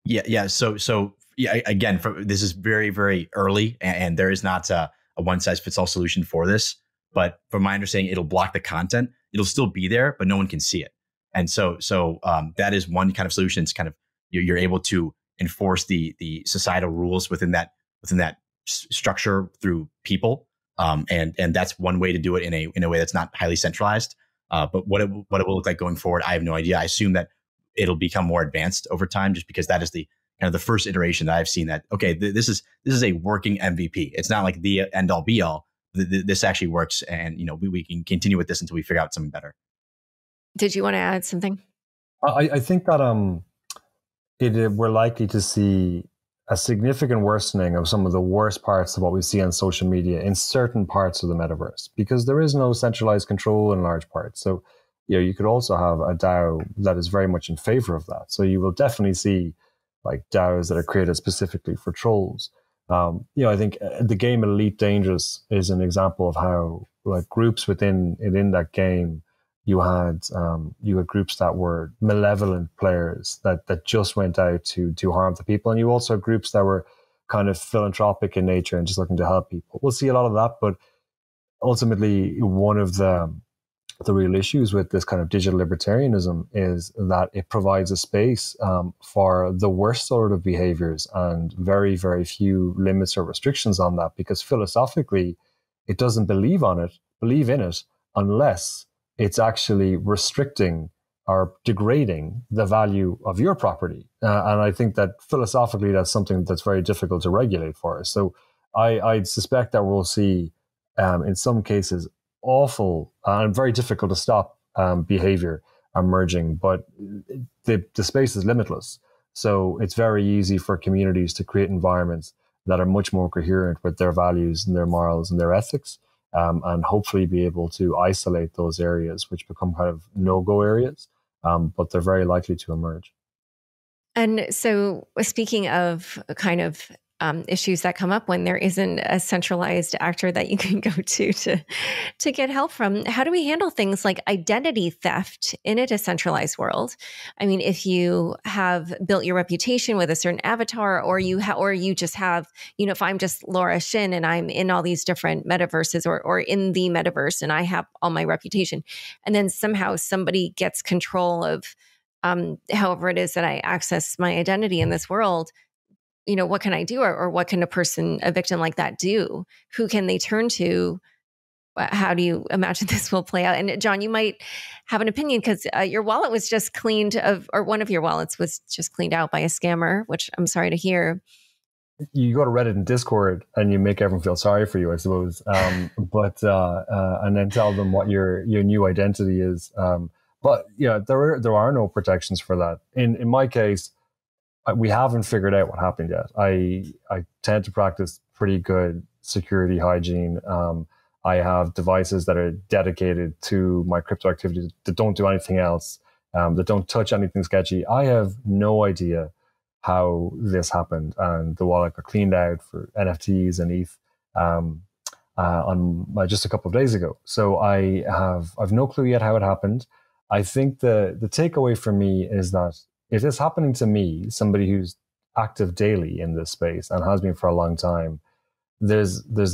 Yeah. So again, this is very, very early, and there is not a one size fits all solution for this. But from my understanding, it'll block the content. It'll still be there, but no one can see it. And so that is one kind of solution. It's kind of you're able to enforce the societal rules within that structure through people. And that's one way to do it in a way that's not highly centralized. But what it will look like going forward, I have no idea. I assume that it'll become more advanced over time, just because that is the kind of the first iteration that I've seen that, okay, this is a working MVP. It's not like the end all be all. This actually works, and we can continue with this until we figure out something better. Did you want to add something? I think that we're likely to see a significant worsening of some of the worst parts of what we see on social media in certain parts of the metaverse, because there is no centralized control in large parts. So, you could also have a DAO that is very much in favor of that. So you will definitely see like DAOs that are created specifically for trolls. I think the game Elite Dangerous is an example of how like groups within that game, you had groups that were malevolent players that just went out to harm the people, and you also had groups that were kind of philanthropic in nature and just looking to help people. We'll see a lot of that, but ultimately one of the real issues with this kind of digital libertarianism is that it provides a space for the worst sort of behaviors and very, very few limits or restrictions on that, because philosophically it doesn't believe in it unless it's actually restricting or degrading the value of your property. And I think that philosophically, that's something that's very difficult to regulate for us. So I suspect that we'll see, in some cases, awful and very difficult to stop behavior emerging, but the space is limitless. So it's very easy for communities to create environments that are much more coherent with their values and their morals and their ethics. And hopefully be able to isolate those areas which become kind of no-go areas, but they're very likely to emerge. And so speaking of kind of issues that come up when there isn't a centralized actor that you can go to get help from, how do we handle things like identity theft in a decentralized world? I mean, if you have built your reputation with a certain avatar, or you just have, if I'm just Laura Shin and I'm in all these different metaverses or in the metaverse and I have all my reputation, and then somehow somebody gets control of however it is that I access my identity in this world, what can I do? Or what can a victim like that do? Who can they turn to? How do you imagine this will play out? And John, you might have an opinion because your wallet was just cleaned or one of your wallets was just cleaned out by a scammer, which I'm sorry to hear. You go to Reddit and Discord and you make everyone feel sorry for you, I suppose. But and then tell them what your new identity is. But there are no protections for that. In my case, we haven't figured out what happened yet. I tend to practice pretty good security hygiene. I have devices that are dedicated to my crypto activities that don't do anything else, that don't touch anything sketchy. I have no idea how this happened, and the wallet got cleaned out for NFTs and ETH on just a couple of days ago. So I've no clue yet how it happened. I think the takeaway for me is that if it's happening to me, somebody who's active daily in this space and has been for a long time, there's the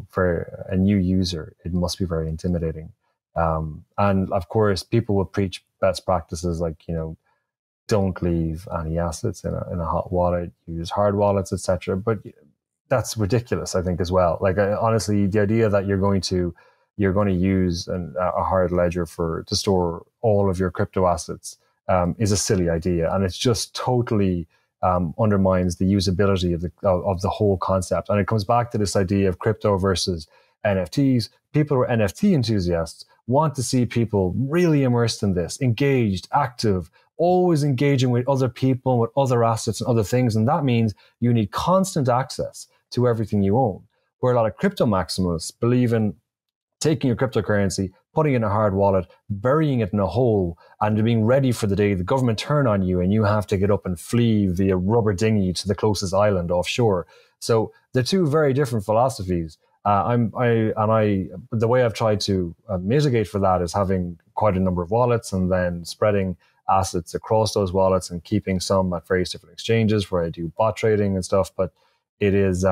for a new user, it must be very intimidating. And of course, people will preach best practices like, don't leave any assets in a hot wallet, use hard wallets, etc. But that's ridiculous, I think, as well. Like, honestly, the idea that you're going to use a hard ledger to store all of your crypto assets is a silly idea, and it's just totally undermines the usability of the whole concept. And it comes back to this idea of crypto versus NFTs. People who are NFT enthusiasts want to see people really immersed in this, engaged, active, always engaging with other people, with other assets and other things. And that means you need constant access to everything you own. Where a lot of crypto maximalists believe in taking your cryptocurrency, putting it in a hard wallet, burying it in a hole, and being ready for the day the government turn on you and you have to get up and flee via rubber dinghy to the closest island offshore. So they're two very different philosophies. The way I've tried to mitigate for that is having quite a number of wallets and then spreading assets across those wallets and keeping some at various different exchanges where I do bot trading and stuff. But it is,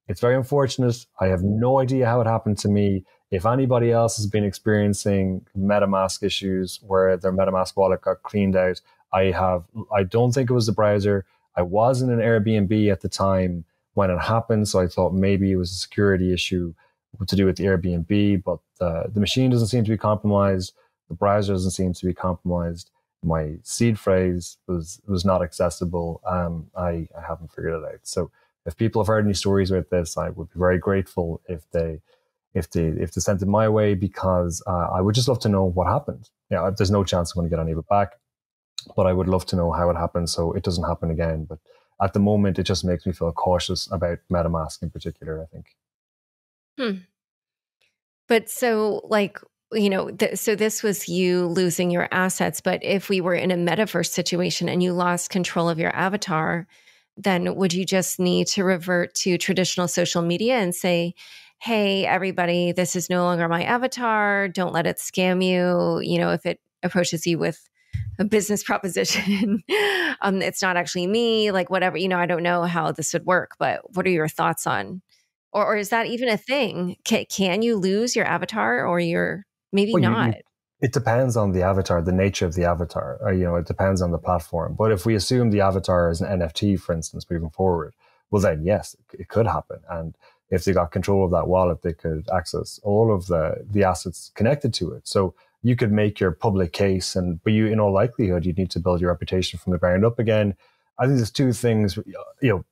it's very unfortunate. I have no idea how it happened to me. If anybody else has been experiencing MetaMask issues where their MetaMask wallet got cleaned out, I don't think it was the browser. I was in an Airbnb at the time when it happened, so I thought maybe it was a security issue to do with the Airbnb, but the machine doesn't seem to be compromised. The browser doesn't seem to be compromised. my seed phrase was not accessible. I haven't figured it out. So if people have heard any stories about this, I would be very grateful if they sent it my way, because I would just love to know what happened. Yeah, there's no chance I'm going to get any of it back, but I would love to know how it happened so it doesn't happen again. But at the moment, it just makes me feel cautious about MetaMask in particular, I think. But so, like, so this was you losing your assets. But if we were in a metaverse situation and you lost control of your avatar, then would you just need to revert to traditional social media and say, hey, everybody, this is no longer my avatar. Don't let it scam you. If it approaches you with a business proposition, it's not actually me, like whatever, I don't know how this would work, but what are your thoughts on, or is that even a thing? Can you lose your avatar, or maybe not? It depends on the avatar, the nature of the avatar, it depends on the platform. But if we assume the avatar is an NFT, for instance, moving forward, well then yes, it could happen. And if they got control of that wallet, they could access all of the assets connected to it. So you could make your public case, but in all likelihood, you'd need to build your reputation from the ground up again. I think there's two things.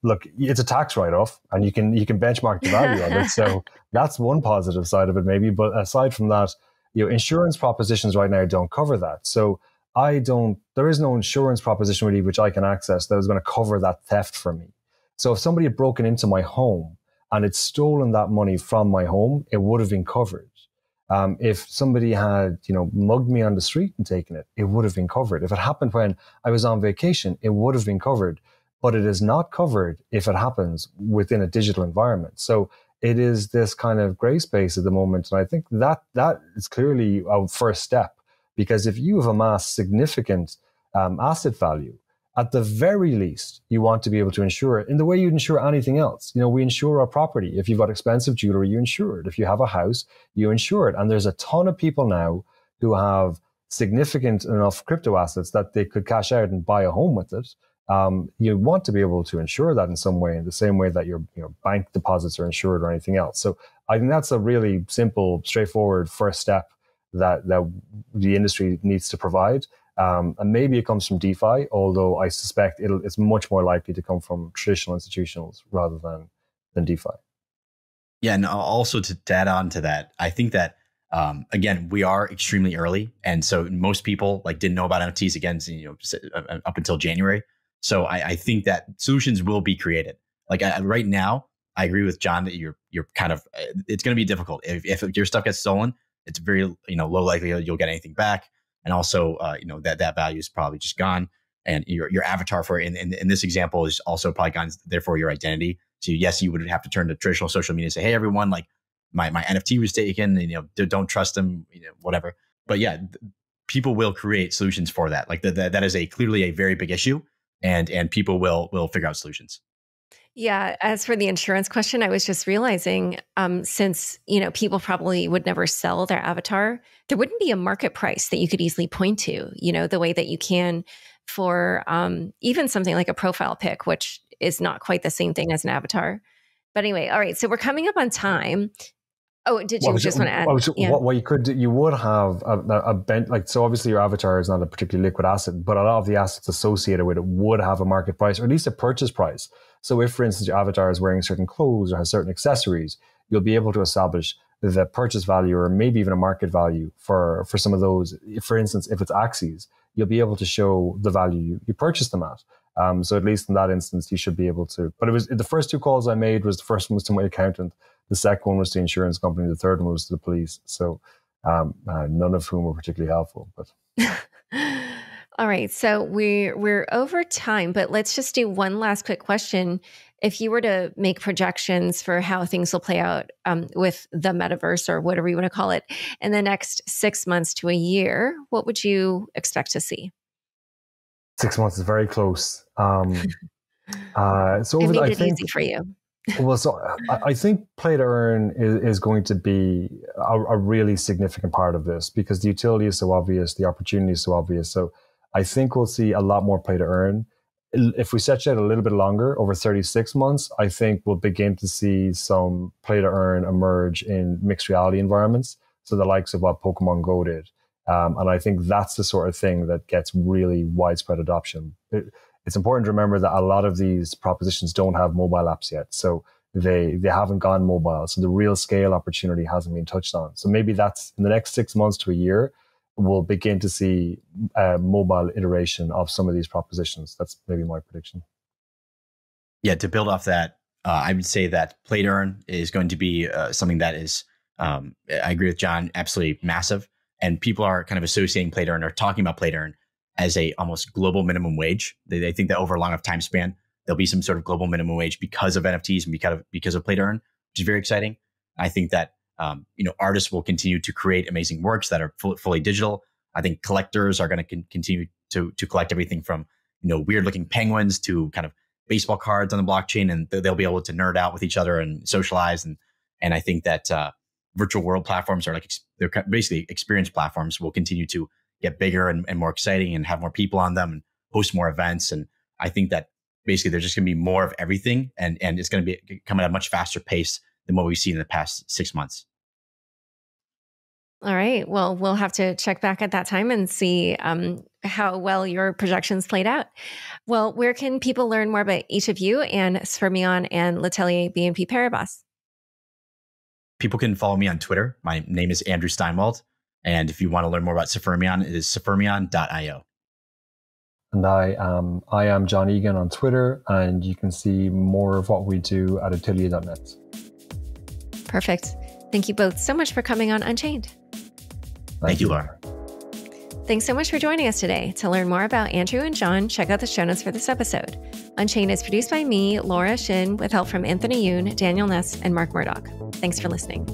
Look, it's a tax write-off, and you can benchmark the value of it. So that's one positive side of it, maybe. But aside from that, insurance propositions right now don't cover that. So there is no insurance proposition really which I can access that is going to cover that theft for me. So if somebody had broken into my home and had stolen that money from my home, it would have been covered. If somebody had, mugged me on the street and taken it, it would have been covered. If it happened when I was on vacation, it would have been covered. But it is not covered if it happens within a digital environment. So it is this kind of gray space at the moment. And I think that is clearly a first step, because if you have amassed significant asset value, at the very least, you want to be able to insure it in the way you'd insure anything else. We insure our property. If you've got expensive jewelry, you insure it. If you have a house, you insure it. And there's a ton of people now who have significant enough crypto assets that they could cash out and buy a home with it. You want to be able to insure that in some way, in the same way that your bank deposits are insured or anything else. So I think that's a really simple, straightforward first step that the industry needs to provide. And maybe it comes from DeFi, although I suspect it's much more likely to come from traditional institutionals rather than DeFi. Yeah, and also to add on to that, I think that again, we are extremely early, and so most people didn't know about NFTs again, up until January. So I think that solutions will be created. Right now, I agree with John that you're kind of, it's going to be difficult if your stuff gets stolen. It's very low likelihood you'll get anything back. And also, that value is probably just gone, and your avatar for it in this example is also probably gone. Therefore, your identity. So yes, you would have to turn to traditional social media and say, "Hey, everyone, my NFT was taken. And, don't trust them, whatever." But yeah, people will create solutions for that. That is clearly a very big issue, and people will figure out solutions. Yeah. As for the insurance question, I was just realizing, since, people probably would never sell their avatar, there wouldn't be a market price that you could easily point to, the way that you can for even something like a profile pic, which is not quite the same thing as an avatar. But anyway, all right. So we're coming up on time. Oh, did you just want to add? What you could do, you would have a bent, so obviously your avatar is not a particularly liquid asset, but a lot of the assets associated with it would have a market price, or at least a purchase price. So if, for instance, your avatar is wearing certain clothes or has certain accessories, you'll be able to establish the purchase value, or maybe even a market value for some of those. For instance, if it's Axes, you'll be able to show the value you purchased them at. So at least in that instance, you should be able to. But it was the first two calls I made. The first one was to my accountant. The second one was to the insurance company. The third one was to the police. So none of whom were particularly helpful. But all right, so we're over time, but let's just do one last quick question. If you were to make projections for how things will play out with the metaverse, or whatever you want to call it, in the next 6 months to a year, what would you expect to see? 6 months is very close. So it made it easy for you. Well, so I think play to earn is going to be a really significant part of this, because the utility is so obvious, the opportunity is so obvious. So I think we'll see a lot more play to earn. If we stretch out a little bit longer, over 36 months, I think we'll begin to see some play to earn emerge in mixed reality environments. So the likes of what Pokemon Go did. And I think that's the sort of thing that gets really widespread adoption. It's important to remember that a lot of these propositions don't have mobile apps yet. So they haven't gone mobile. So the real scale opportunity hasn't been touched on. So maybe that's in the next 6 months to a year, we'll begin to see a mobile iteration of some of these propositions. That's maybe my prediction. Yeah, to build off that, I would say that play to earn is going to be something that is, I agree with John, absolutely massive. And people are kind of associating play to earn or talking about play to earn as a almost global minimum wage. They think that over a long enough time span, there'll be some sort of global minimum wage because of NFTs and because of play to earn, which is very exciting. I think that artists will continue to create amazing works that are fully digital. I think collectors are going to continue to collect everything from weird looking penguins to kind of baseball cards on the blockchain, and they'll be able to nerd out with each other and socialize. And I think that virtual world platforms are they're basically experience platforms will continue to get bigger and more exciting and have more people on them and host more events. And I think that basically there's just going to be more of everything, and it's going to be coming at a much faster pace than what we've seen in the past 6 months. All right. Well, we'll have to check back at that time and see how well your projections played out. Well, where can people learn more about each of you and Sfermion and L'Atelier BNP Paribas? People can follow me on Twitter. My name is Andrew Steinwold. And if you want to learn more about Sfermion, it is sfermion.io. And I am John Egan on Twitter, and you can see more of what we do at atelier.net. Perfect. Thank you both so much for coming on Unchained. Thank you, Laura. Thanks so much for joining us today. To learn more about Andrew and John, check out the show notes for this episode. Unchained is produced by me, Laura Shin, with help from Anthony Yoon, Daniel Ness, and Mark Murdoch. Thanks for listening.